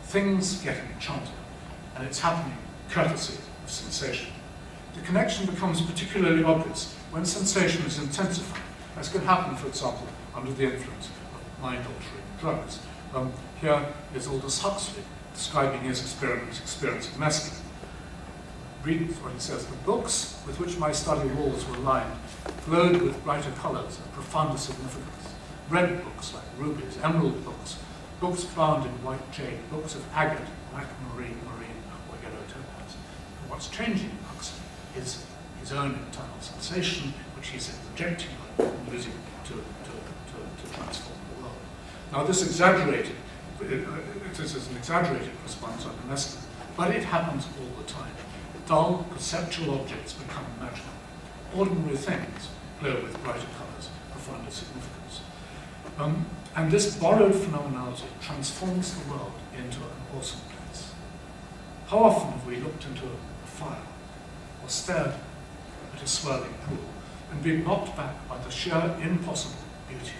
S2: Things get enchanted, and it's happening courtesy of sensation. The connection becomes particularly obvious when sensation is intensified, as can happen, for example, under the influence of mind-altering drugs. Here is Aldous Huxley describing his experience of mescaline. Read what he says: "The books with which my study walls were lined glowed with brighter colors and profounder significance. Red books like rubies, emerald books, books bound in white jade, books of agate, aquamarine, marine, or yellow topaz. And what's changing in Huxley is his own internal sensation, which he's projecting on and using to transform the world." Now, this is an exaggerated response on the mescaline, but it happens all the time. Dull, perceptual objects become imaginary. Ordinary things glow with brighter colors, profounder significance. And this borrowed phenomenality transforms the world into an awesome place. How often have we looked into a fire or stared at a swirling pool and been knocked back by the sheer impossible beauty?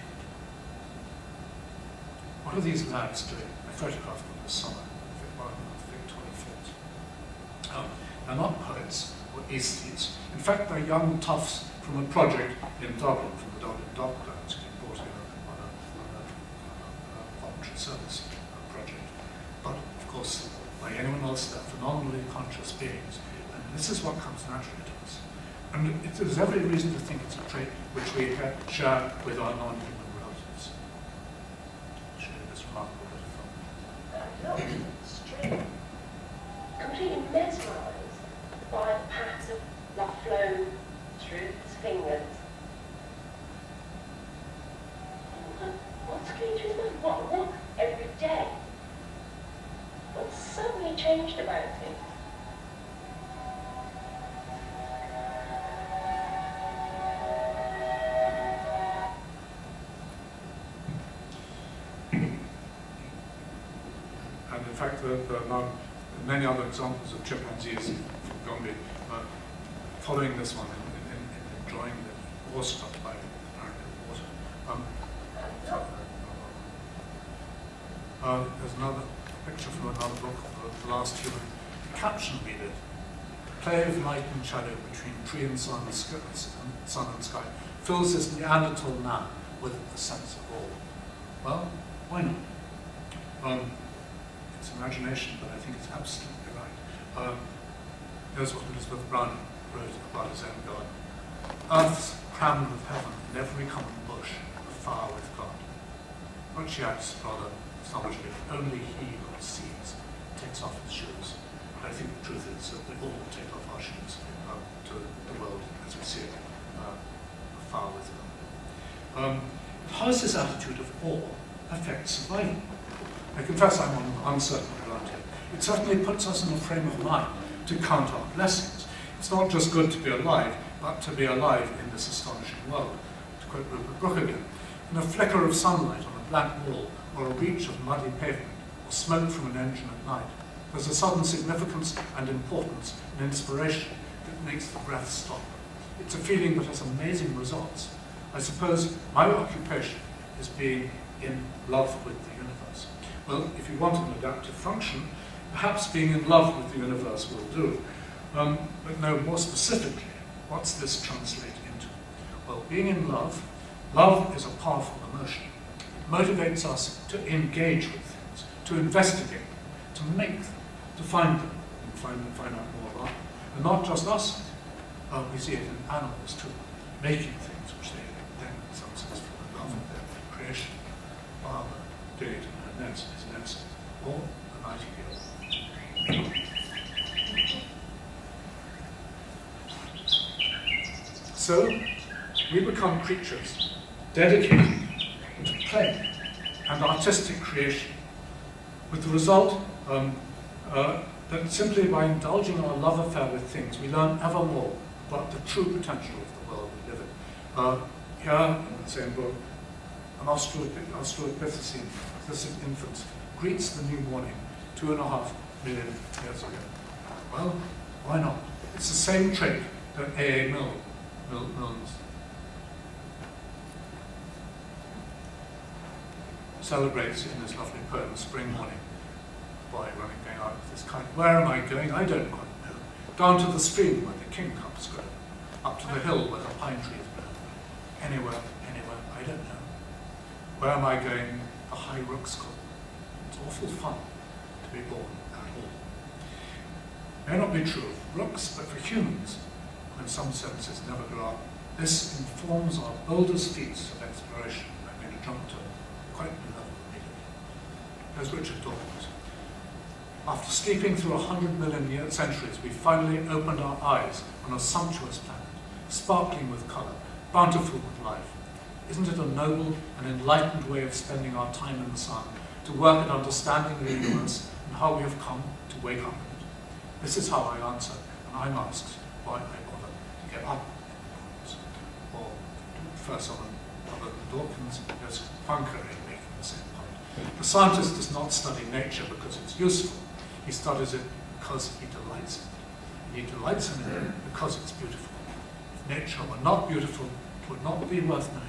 S2: What are these lads doing? I photographed them this summer at Victoria Falls. They're not poets or aesthetes. In fact, they're young toughs from a project in Dublin, from the Dublin Docklands, who brought in on a voluntary service project. But, of course, like anyone else, they're phenomenally conscious beings. And this is what comes naturally to us. And there's every reason to think it's a trait which we share with our non-human relatives. I'll show you this remarkable bit of film.
S4: Strange. Completely mesmerised by the pattern of blood flow through his fingers. What's going through his mind? What? Every
S2: fact, there are now many other examples of chimpanzees from Gombe following this one and enjoying the war stuff by apparently water. There's another picture from another book, The Last Human. The caption read it: play of light and shadow between tree and sun and sky fills this Neanderthal man with a sense of awe. Well, why not? It's imagination, but I think it's absolutely right. Here's what Elizabeth Brown wrote about his own garden. Earth's crammed with heaven, and every common bush afire with God. But she adds rather astonishingly, only he who sees takes off his shoes. I think the truth is that we all take off our shoes to the world as we see it afar with God. How does this attitude of awe affect survival? I confess I'm uncertain around here. It certainly puts us in a frame of mind to count our blessings. It's not just good to be alive, but to be alive in this astonishing world. To quote Rupert Brooke again, in a flicker of sunlight on a blank wall, or a reach of muddy pavement, or smoke from an engine at night, there's a sudden significance and importance and inspiration that makes the breath stop. It's a feeling that has amazing results. I suppose my occupation is being in love with the universe. Well, if you want an adaptive function, perhaps being in love with the universe will do. But no, more specifically, what's this translate into? Well, being in love is a powerful emotion. It motivates us to engage with things, to investigate, to make them, to find them, and find out more about them. And not just us, we see it in animals too, making things which they then, in some sense, fall in love with their creation. Father doing it in her nest, his nest, or the nightingale. So, we become creatures dedicated to play and artistic creation, with the result that simply by indulging our love affair with things, we learn ever more about the true potential of the world we live in. Here, in the same book, an Australopithecine infant greets the new morning 2.5 million years ago. Well, why not? It's the same trait that A.A. Milnes celebrates in this lovely poem, Spring Morning. Boy going out with this kite. Where am I going? I don't quite know. Down to the stream where the kingcups grow, up to the hill where the pine trees blow. Anywhere, I don't know. Where am I going? The high rooks call. It's awful fun to be born at all. May not be true of rooks, but for humans, who in some senses never grow up, this informs our boldest feats of exploration. I'm going to jump to quite new level immediately. There's Richard Dawkins. After sleeping through 100 million centuries, we finally opened our eyes on a sumptuous planet, sparkling with colour, bountiful with life. Isn't it a noble and enlightened way of spending our time in the sun, to work at understanding the universe and how we have come to wake up in it? This is how I answer when I'm asked why I bother to get up in the mornings. Or first on other than Dawkins, there's Poincaré making the same point. The scientist does not study nature because it's useful. He studies it because he delights in it. And he delights in it because it's beautiful. If nature were not beautiful, it would not be worth knowing.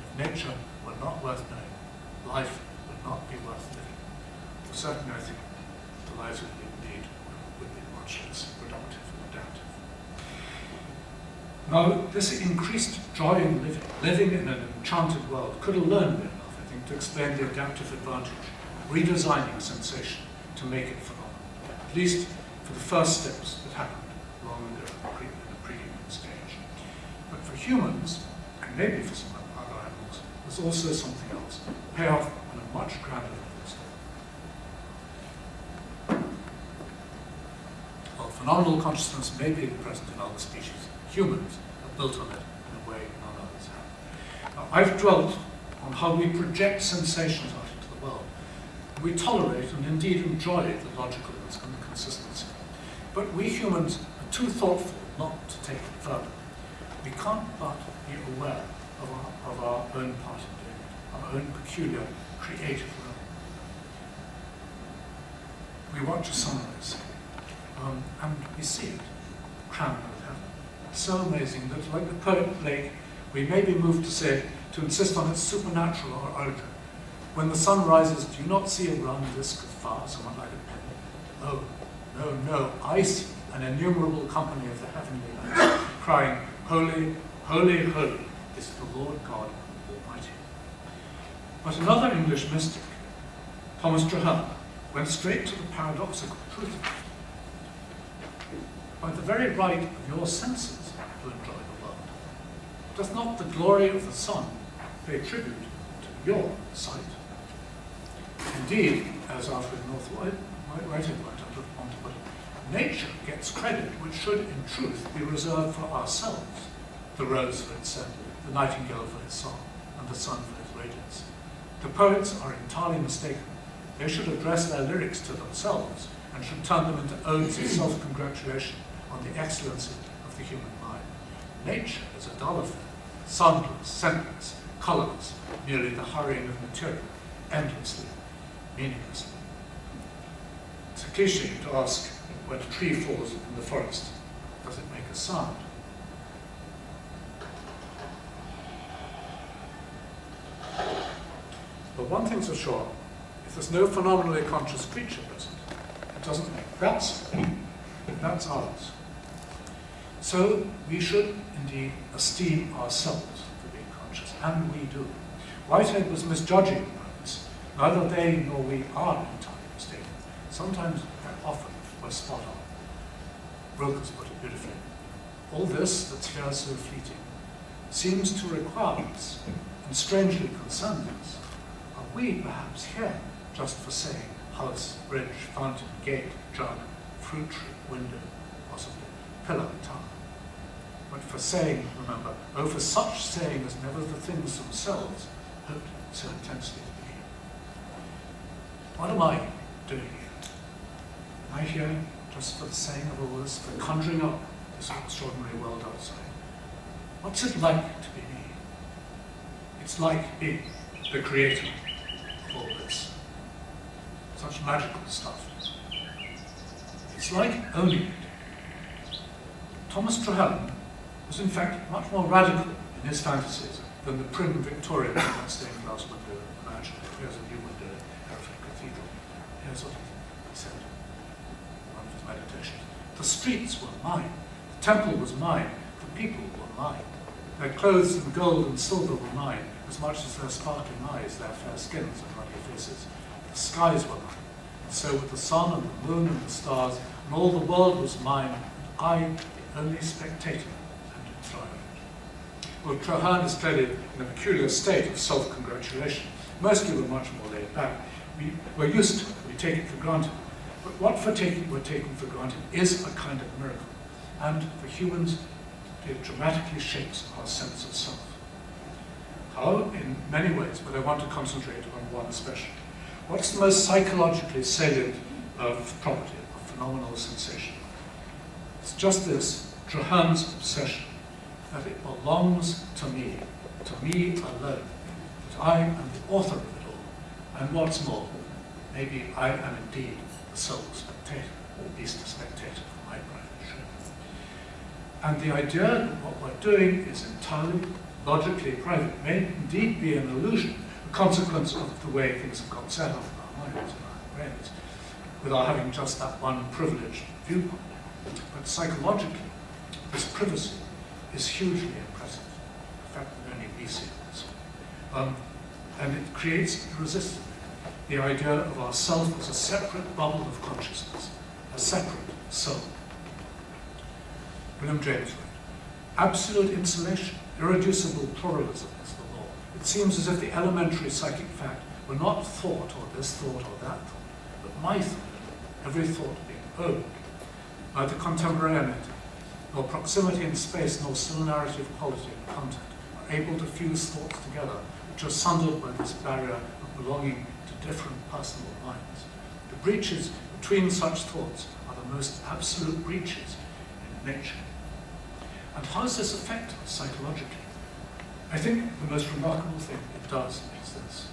S2: If nature were not worth knowing, life would not be worth living. Certainly, I think the lives we lead would be much less productive and adaptive. Now, this increased joy in living in an enchanted world, could alone be enough, I think, to explain the adaptive advantage of redesigning sensation to make it phenomenal, at least for the first steps that happened long ago in the pre-human stage. But for humans, and maybe for some other animals, there's also something else, payoff on a much grander level still. Well, phenomenal consciousness may be present in other species. Humans are built on it in a way none others have. Now, I've dwelt on how we project sensations out into the world. We tolerate and indeed enjoy the logicalness and the consistency. But we humans are too thoughtful not to take it further. We can't but be aware of our own part in doing it, our own peculiar creative role. we watch a sunrise, and we see it crowned with heaven. It's so amazing that, like the poet Blake, we may be moved to insist on its supernatural origin. When the sun rises, do you not see a round disk of fire, somewhat like a pen? Oh, no, no, I see an innumerable company of the heavenly lights, crying, Holy, holy, holy is the Lord God Almighty. But another English mystic, Thomas Traherne, went straight to the paradoxical truth of it. By the very right of your senses to enjoy the world, does not the glory of the sun pay tribute to your sight? Indeed, as Alfred North Whitehead went on to put it, nature gets credit which should in truth be reserved for ourselves. The rose for its scent, the nightingale for its song, and the sun for its radiance. The poets are entirely mistaken. They should address their lyrics to themselves and should turn them into odes of self-congratulation on the excellency of the human mind. Nature is a dull affair, soundless, scentless, colourless, merely the hurrying of material, endlessly, meaninglessly. It's a cliche to ask, when a tree falls in the forest, does it make a sound? But one thing's for sure, if there's no phenomenally conscious creature present, it doesn't make that sound. That's ours. So we should indeed esteem ourselves for being conscious, and we do. Whitehead was misjudging the poets. Neither they nor we are entirely mistaken. Sometimes, and often, we're spot on. Rilke's put it beautifully. All this that's here so fleeting seems to require us, and strangely concerns us. Are we perhaps here just for saying house, bridge, fountain, gate, jug, fruit tree, window, possibly pillar, tower? But for saying, remember, oh, for such saying as never the things themselves hoped so intensely to be. What am I doing here? Am I here just for the saying of all this, for conjuring up this extraordinary world outside? What's it like to be me? It's like being the creator of all this. Such magical stuff. It's like owning it. Thomas Traherne was in fact much more radical in his fantasies than the prim Victorian with that stained glass window imagined. Here's a new window in Hereford Cathedral. Here's what he said in one of his meditations. The streets were mine, the temple was mine, the people were mine. Their clothes and gold and silver were mine, as much as their sparkling eyes, their fair skins and ruddy faces. The skies were mine, and so with the sun and the moon and the stars, and all the world was mine, and I, the only spectator, and enthroned. Well, Traherne is clearly in a peculiar state of self-congratulation. Mostly we're much more laid back. We're used to it, we take it for granted. But what we're taking for granted is a kind of miracle. And for humans, it dramatically shapes our sense of self. How? In many ways, but I want to concentrate on one especially. What's the most psychologically salient property of phenomenal sensation? It's just this, Traherne's obsession, that it belongs to me alone, that I am the author of it all, and what's more, maybe I am indeed the sole spectator, at least a spectator for my private show. And the idea that what we're doing is entirely logically private may indeed be an illusion, a consequence of the way things have got set up in our minds and our brains, with our having just that one privileged viewpoint. But psychologically, this privacy is hugely impressive, the fact that only we see it this way. And it creates irresistibly the idea of ourself as a separate bubble of consciousness, a separate soul. William James wrote, absolute insulation, irreducible pluralism is the law. It seems as if the elementary psychic fact were not thought, or this thought, or that thought, but my thought, every thought being owned. Neither contemporaneity, nor proximity in space, nor similarity of quality and content are able to fuse thoughts together, which are sundered by this barrier of belonging to different personal minds. The breaches between such thoughts are the most absolute breaches in nature. And how does this affect us psychologically? I think the most remarkable thing it does is this.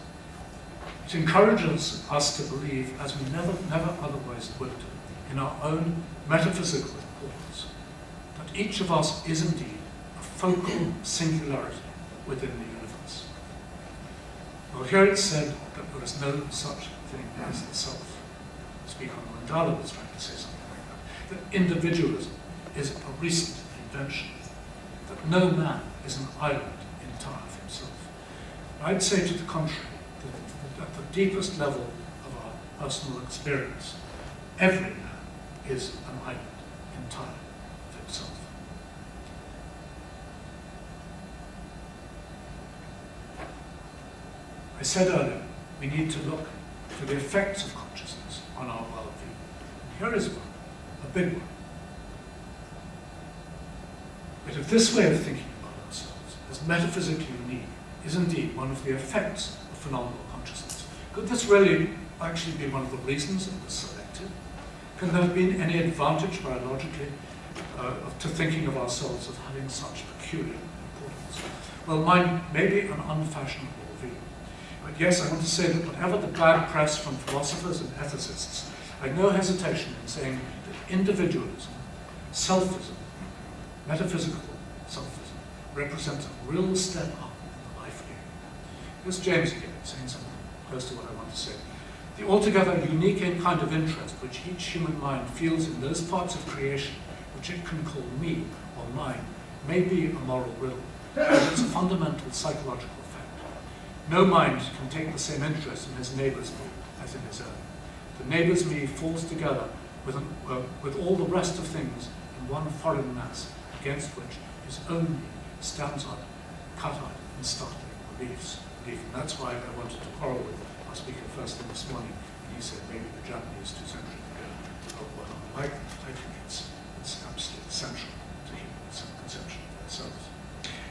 S2: It encourages us to believe, as we never otherwise would do, in our own metaphysical importance, that each of us is indeed a focal singularity within the universe. Well, here it's said that there is no such thing as the self. Speaker Mandala was trying to say something like that. That individualism is a recent invention. That no man is an island entire of himself. I'd say to the contrary, that at the deepest level of our personal experience, every man is an island entire of himself. I said earlier, we need to look for the effects of consciousness on our worldview. And here is one, a big one. But if this way of thinking about ourselves as metaphysically unique is indeed one of the effects of phenomenal consciousness, could this really actually be one of the reasons it was selected? Can there have been any advantage biologically to thinking of ourselves as having such peculiar importance? Well, mine may be an unfashionable view. But yes, I want to say that whatever the bad press from philosophers and ethicists, I have no hesitation in saying that individualism, selfism, metaphysical selfism, represents a real step up in the life game. Here's James again, saying something close to what I want to say. The altogether unique kind of interest which each human mind feels in those parts of creation which it can call me or mine may be a moral will, but it's a fundamental psychological fact. No mind can take the same interest in his neighbour's me as in his own. The neighbour's me falls together with all the rest of things in one foreign mass against which his own me stands on, cut out in startling relief. And that's why I wanted to quarrel with our speaker first thing this morning, and he said maybe the Japanese 2 centuries ago. Oh, well, I think it's absolutely essential to human conception of themselves.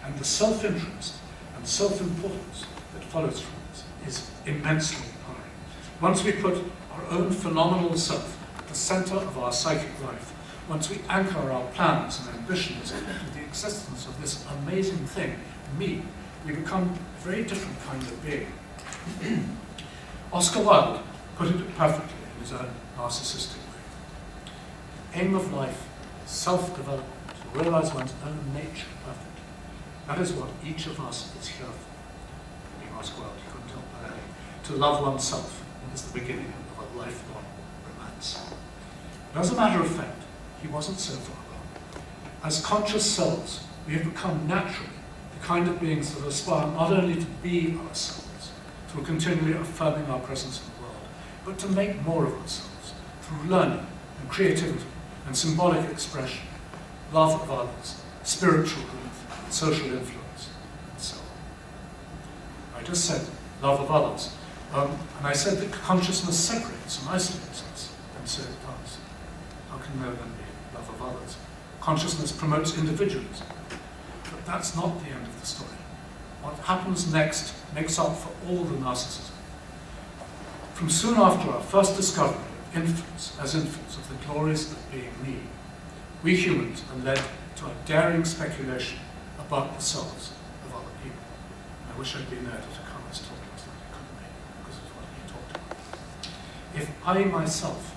S2: And the self-interest and self-importance that follows from this is immensely empowering. Once we put our own phenomenal self at the center of our psychic life, once we anchor our plans and ambitions into the existence of this amazing thing, me, we become a very different kind of being. Oscar Wilde put it perfectly in his own narcissistic way. The aim of life is self-development, to realize one's own nature perfectly. That is what each of us is here for. Being Oscar Wilde, he couldn't help but adding, to love oneself is the beginning of a lifelong romance. But as a matter of fact, he wasn't so far wrong. As conscious selves, we have become naturally the kind of beings that aspire not only to be ourselves, through continually affirming our presence in the world, but to make more of ourselves, through learning and creativity and symbolic expression, love of others, spiritual growth, and social influence, and so on. I just said love of others, and I said that consciousness separates and isolates us, and so it does. How can there then be love of others? Consciousness promotes individualism, but that's not the end of the story. What happens next makes up for all the narcissism. From soon after our first discovery of infants, as infants, of the glories of being me, we humans are led to a daring speculation about the selves of other people. I wish I'd been there to Taka's talk last night. I couldn't make it because of what he talked about. If I myself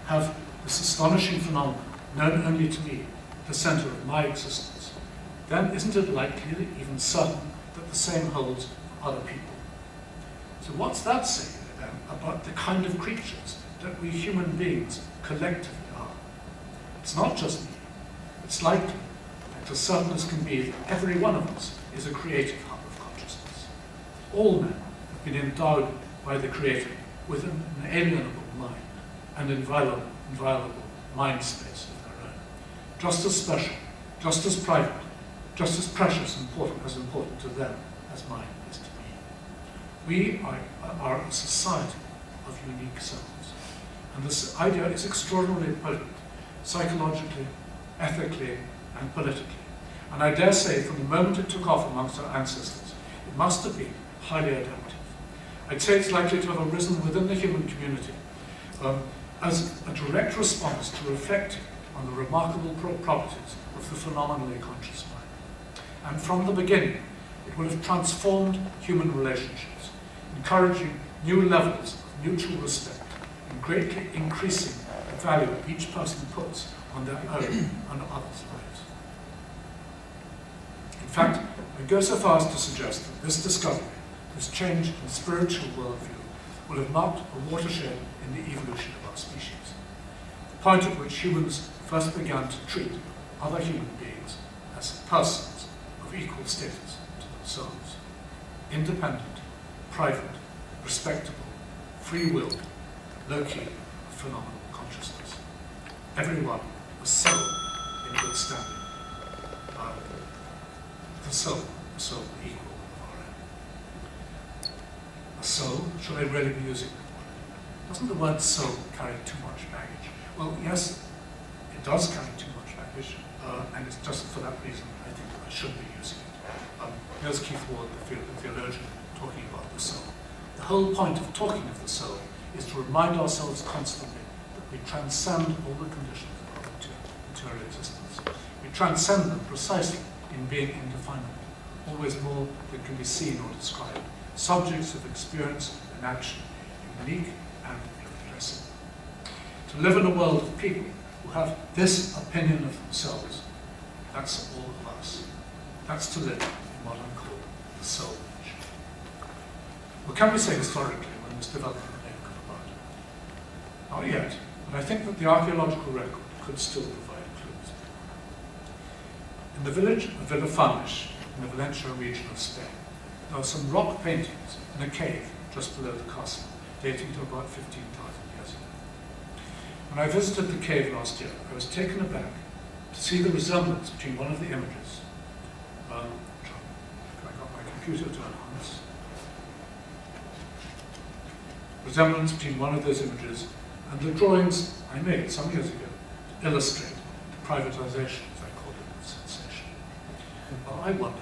S2: have this astonishing phenomenon, known only to me, the center of my existence, then isn't it likely, even certain, that the same holds for other people? So what's that saying then about the kind of creatures that we human beings collectively are? It's not just me. It's likely that as certain as can be that every one of us is a creative hub of consciousness. All men have been endowed by the Creator with an inalienable mind and inviolable mind space of their own. Just as special, just as private, just as precious and important to them as mine is to me. We are a society of unique selves. And this idea is extraordinarily potent, psychologically, ethically, and politically. And I dare say, from the moment it took off amongst our ancestors, it must have been highly adaptive. I'd say it's likely to have arisen within the human community as a direct response to reflecting on the remarkable properties of the phenomenally conscious mind. And from the beginning, it would have transformed human relationships, encouraging new levels of mutual respect and greatly increasing the value each person puts on their own and others' lives. In fact, I go so far as to suggest that this discovery, this change in spiritual worldview, will have marked a watershed in the evolution of our species, the point at which humans first began to treat other human beings as persons of equal status to themselves, independent, private, respectable, free-willed, low-key, phenomenal consciousness. Everyone a soul in good standing. The soul equal of our own. A soul, should I really be using that word? Doesn't the word soul carry too much baggage? Well, yes, it does carry too much baggage, and it's just for that reason I think I should be using it. Here's Keith Ward, the theologian, talking about the soul. The whole point of talking of the soul is to remind ourselves constantly that we transcend all the conditions of our material existence. We transcend them precisely in being indefinable, always more than can be seen or described, subjects of experience and action, unique and irreplaceable. To live in a world of people who have this opinion of themselves, that's all of us. That's to live in what I call the soul age. What can we say historically when this development may have come about? Not yet, but I think that the archaeological record could still provide clues. In the village of Villafanish, in the Valencia region of Spain, there are some rock paintings in a cave just below the castle, dating to about 15,000 years ago. When I visited the cave last year, I was taken aback to see the resemblance between one of the images. I got my computer to enhance. Resemblance between one of those images and the drawings I made some years ago to illustrate the privatization, as I called it, of sensation. Well, I wonder,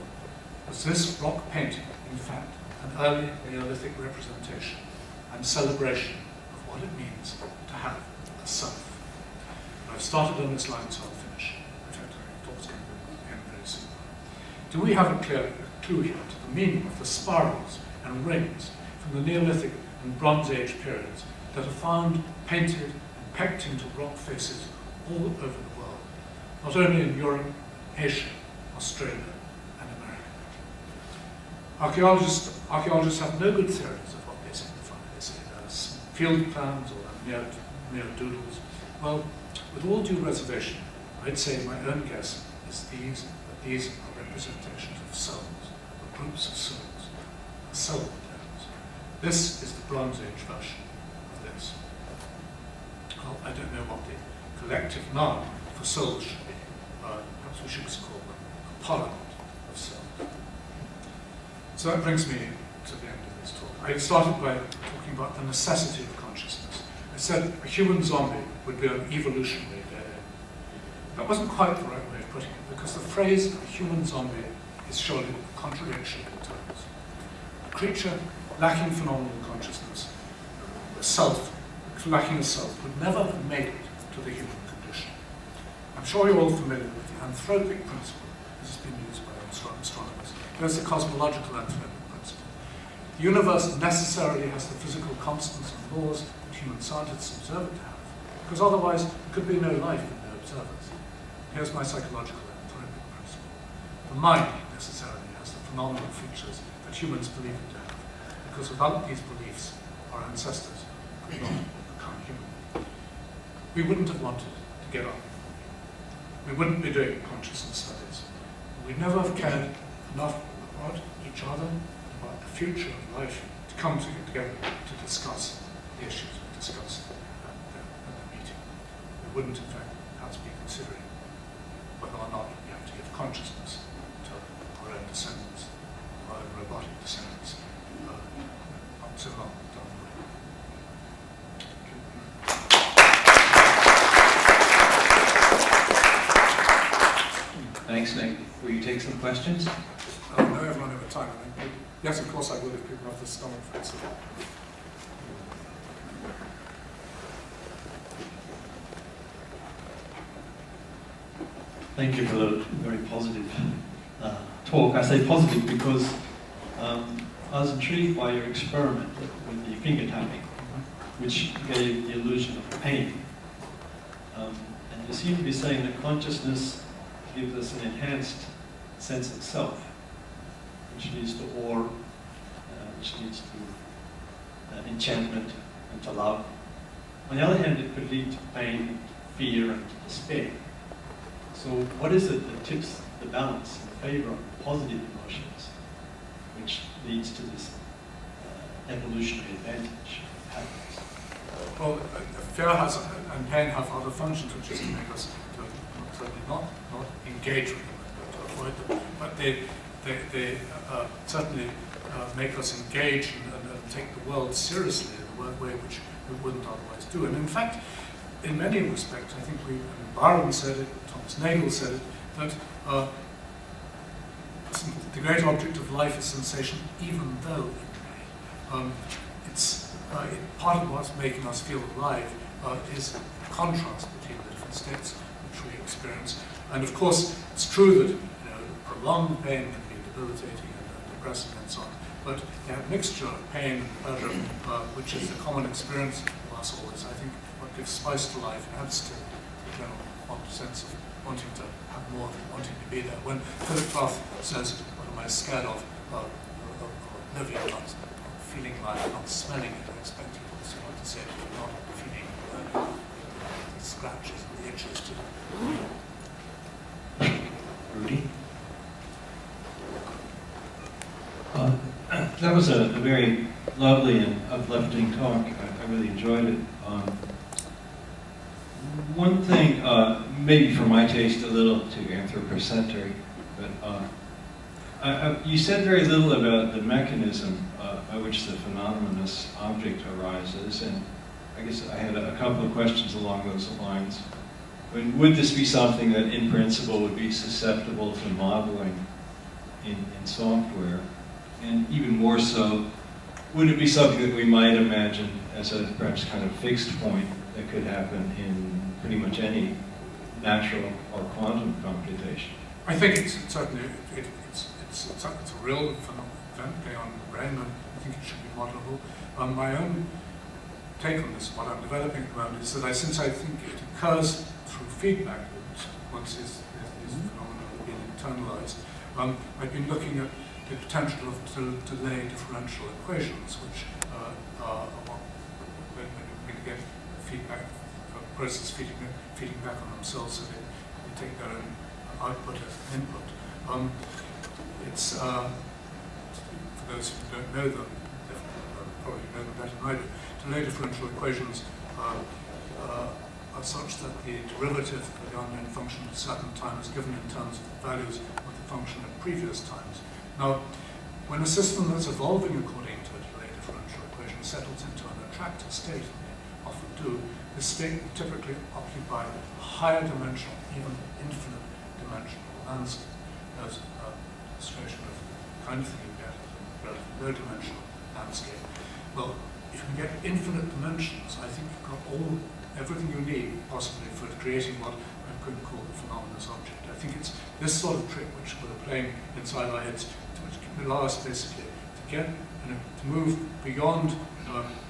S2: was this rock painting, in fact, an early Neolithic representation and celebration of what it means to have a self? And I've started on this line, so I'll finish. In fact, I thought it was going to end very soon. Do we have a clear clue here to the meaning of the spirals and rings from the Neolithic and Bronze Age periods that are found painted and pecked into rock faces all over the world, not only in Europe, Asia, Australia, and America? Archaeologists have no good theories of what they signify. They say there's field plans or mere doodles. Well, with all due reservation, I'd say my own guess is that these are representations of souls, of groups of souls, soul plans. This is the Bronze Age version of this. Well, I don't know what the collective noun for souls should be. Perhaps we should call them a parliament of souls. So that brings me to the end of this talk. I started by talking about the necessity of consciousness. I said a human zombie would be an evolutionary dead end. That wasn't quite the right way of putting it, because the phrase a human zombie is surely a contradiction in terms. A creature lacking phenomenal consciousness, lacking a self, would never have made it to the human condition. I'm sure you're all familiar with the anthropic principle. This has been used by astronomers. There's the cosmological anthropic principle. The universe necessarily has the physical constants and laws that human scientists observe it to have, because otherwise there could be no life and no observers. Here's my psychological anthropic principle. The mind necessarily has the phenomenal features that humans believe it to have, because without these beliefs, our ancestors could not become human. We wouldn't have wanted to get up. We wouldn't be doing consciousness studies. We'd never have cared enough about each other, about the future of life, to come together to discuss the issues we discussed at the meeting. We wouldn't, in fact, perhaps be considering whether or not we have to give consciousness to our own descendants, our own robotic descendants, not so long down the road.
S1: Thanks, Nick. Will you take some questions?
S2: No, I've run out of time. Yes, of course I will if people have the stomach for it.
S5: Thank you for a very positive talk. I say positive because I was intrigued by your experiment with the finger tapping, which gave the illusion of pain. And you seem to be saying that consciousness gives us an enhanced sense of self, which leads to awe, which leads to enchantment and to love. On the other hand, it could lead to pain, fear, and despair. So what is it that tips the balance in favor of positive emotions, which leads to this evolutionary advantage of happiness?
S2: Well, fear has and pain have other functions, which is to make us certainly not engage with them, but to avoid them. But they certainly make us engage and take the world seriously in a way which we wouldn't otherwise do. And in fact, in many respects, I think Byron said it, Thomas Nagel said it, that the great object of life is sensation, even though part of what's making us feel alive is the contrast between the different states which we experience. And of course, it's true that prolonged pain can be debilitating and depressing and so on, but the mixture of pain and pleasure, which is the common experience of us all, is, I think, what gives spice to life and adds to the general sense of wanting to have more, wanting to be there. When Philip Roth says, what am I scared of living, not feeling like, not smelling it, I expect you also want to say not feeling the scratches and the itches too.
S1: Rudy?
S5: That was a very lovely and uplifting talk. I really enjoyed it. One thing, maybe for my taste a little too anthropocentric, but you said very little about the mechanism by which the phenomenous object arises, and I guess I had a couple of questions along those lines. I mean, would this be something that in principle would be susceptible to modeling in software? And even more so, would it be something that we might imagine as a perhaps kind of fixed point that could happen in pretty much any natural or quantum computation?
S2: I think it's certainly it's a real phenomenon on the brain, and I think it should be modelable. My own take on this, what I'm developing at the moment, is that since I think it occurs through feedback loops, once these phenomena have been internalized, I've been looking at the potential of delay differential equations, which are when we get feedback, process feeding back on themselves, so they take their own output as input. It's for those who don't know them, probably know them better than I do. Delay differential equations are such that the derivative of the unknown function at a certain time is given in terms of the values of the function at previous times. Now, when a system that's evolving according to a delay differential equation settles into an attractor state, and they often do, this state will typically occupy a higher dimensional, even infinite dimensional landscape. There's an illustration of the kind of thing you get as a relatively low dimensional landscape. Well, if you can get infinite dimensions, I think you've got everything you need possibly for creating what I could call the phenomenous object. I think it's this sort of trick which we're playing inside our heads, which can allow us basically to get, to move beyond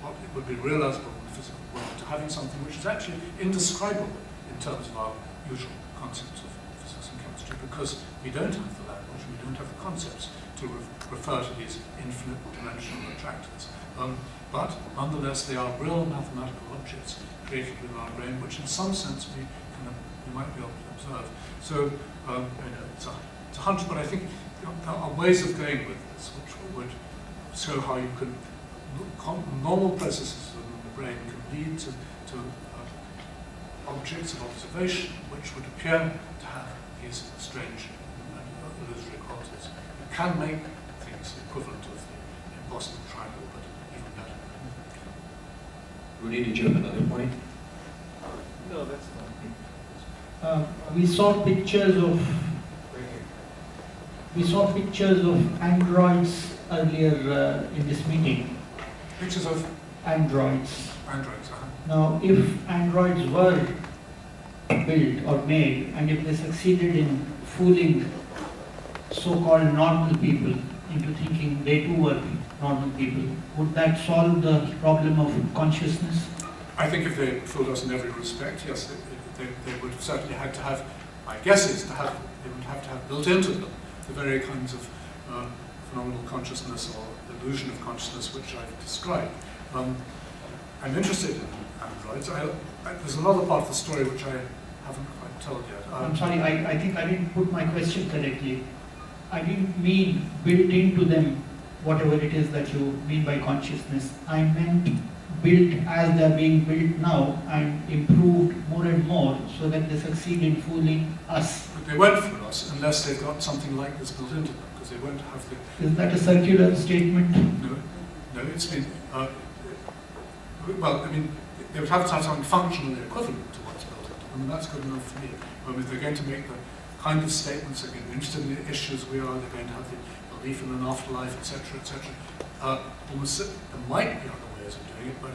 S2: what it would be realizable in the physical world, to having something which is actually indescribable in terms of our usual concepts of physics and chemistry, because we don't have the language, we don't have the concepts to refer to these infinite dimensional attractors. But nonetheless, they are real mathematical objects created within our brain, which in some sense we might be able to observe. So it's a hunch, but I think there are ways of going with this, which would show how you can normal processes within the brain can lead to objects of observation which would appear to have these strange illusory qualities. You can make things equivalent of the impossible triangle, but even better.
S1: Rudy, did you have another point?
S3: No, that's fine.
S6: We saw pictures of androids earlier in this meeting.
S2: Pictures of
S6: Androids.
S2: androids.
S6: Now, if androids were built or made, and if they succeeded in fooling so-called normal people into thinking they too were normal people. Would that solve the problem of consciousness?
S2: I think if they fooled us in every respect, yes, they would have certainly had to have, my guess is, they would have to have built into them the very kinds of phenomenal consciousness or illusion of consciousness which I've described. I'm interested in androids. There's another part of the story which I haven't quite told yet.
S6: I'm sorry, I think I didn't put my question correctly. I didn't mean built into them, whatever it is that you mean by consciousness. I meant built as they're being built now and improved more and more so that they succeed in fooling us.
S2: But they won't fool us unless they've got something like this built into them, because they won't have the...
S6: Is that a circular statement?
S2: No, it's been... well, I mean, they would have to have something functionally equivalent to what's built into them, and that's good enough for me. If they're going to make the kind of statements, they're going to be interested in the issues we are, they're going to have the belief in an afterlife, etc., etc. There might be other ways of doing it, but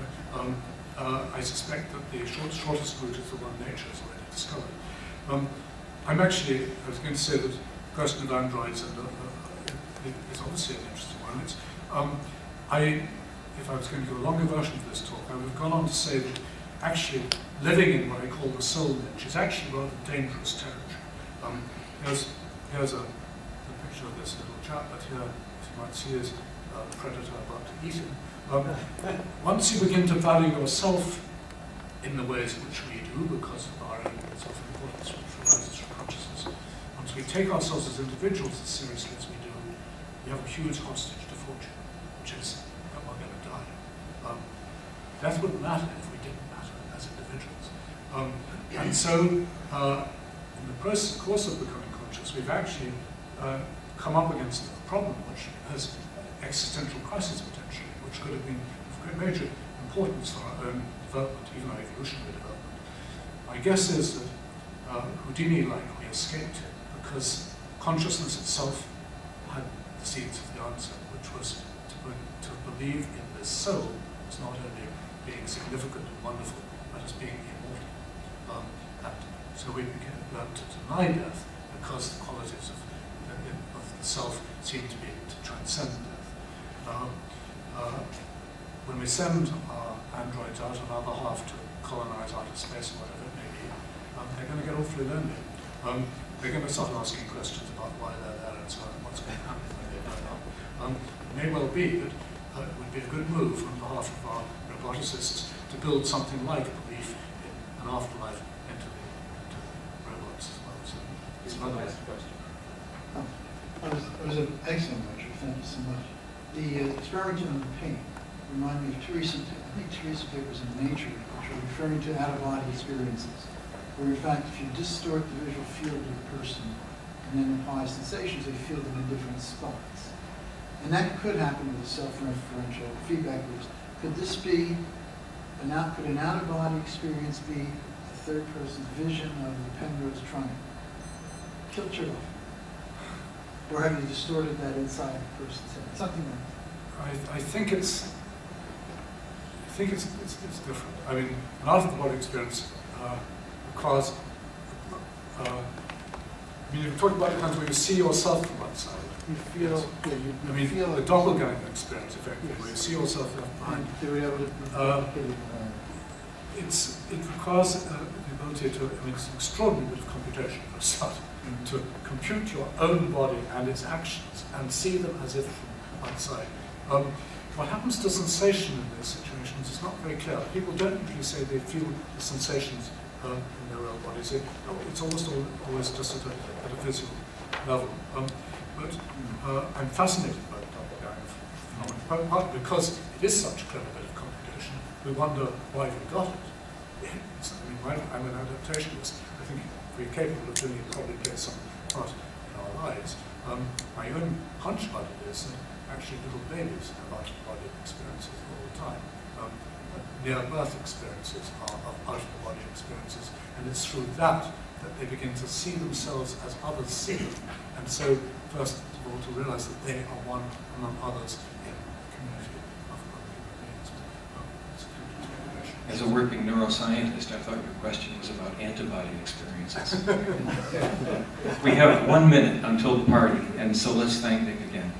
S2: I suspect that the shortest route is the one nature has already discovered. I was going to say that the question of androids is obviously an interesting one. If I was going to give a longer version of this talk, I would have gone on to say that actually living in what I call the soul niche is actually rather dangerous territory. Here's a picture of this little chap, but here, as you might see, is the predator about to eat him. Once you begin to value yourself in the ways in which we do, because of our own self-importance, which arises from consciousness, once we take ourselves as individuals as seriously as we do, we have a huge hostage to fortune, which is that we're going to die. Death wouldn't matter if we didn't matter as individuals. And so, in the course of becoming conscious, we've actually come up against a problem which has existential crisis potential, which could have been of major importance for our own development, even our evolutionary development. My guess is that Houdini-like, we escaped it because consciousness itself had the seeds of the answer, which was to believe in this soul as not only being significant and wonderful, but as being immortal. And so we learned to deny death because the qualities of the self seem to be to transcend death. When we send our androids out on our behalf to colonize outer space or whatever it may be, they're going to get awfully lonely. They're going to start asking questions about why they're there and so on, what's going to happen when they burn up. It may well be that it would be a good move on behalf of our roboticists to build something like belief in an afterlife into robots as well. So it's another last question.
S7: It was an excellent lecture. Thank you so much. The experiment on the pain reminded me of two recent papers in Nature, which are referring to out-of-body experiences, where in fact, if you distort the visual field of the person and then apply sensations, they feel them in different spots. And that could happen with self-referential feedback loops. Could this be, could an out-of-body experience be a third person's vision of the Penrose Triangle? Tilt your off. Or have you distorted that inside the person's head? Something like that.
S2: I think it's different. I mean, an out-of-the-body experience requires. I mean, you're talking about the times where you see yourself from one side.
S7: You feel.
S2: Yes.
S7: Yeah, you
S2: I mean,
S7: feel
S2: the doppelganger experience, effectively,
S7: yes.
S2: where you see yourself left behind.
S7: To be able to.
S2: It requires the ability to. I mean, it's an extraordinary bit of computation for a start. To compute your own body and its actions and see them as if from outside. What happens to sensation in those situations is not very clear. People don't usually say they feel the sensations in their own bodies. It's almost always just at a visual level. But I'm fascinated by the doppelganger phenomenon, partly because it is such a clever bit of computation. We wonder why we got it. I'm an adaptationist. I think if we're capable of doing it, probably play some part in our lives. My own hunch about it is that actually little babies have out-of-body experiences all the time. Near-birth experiences are out-of-the-body experiences, and it's through that they begin to see themselves as others see them. And so, first of all, to realize that they are one among others in a community of human beings.
S1: As a working neuroscientist, I thought your question was about antibody experiences. We have 1 minute until the party, and so let's thank Nick again.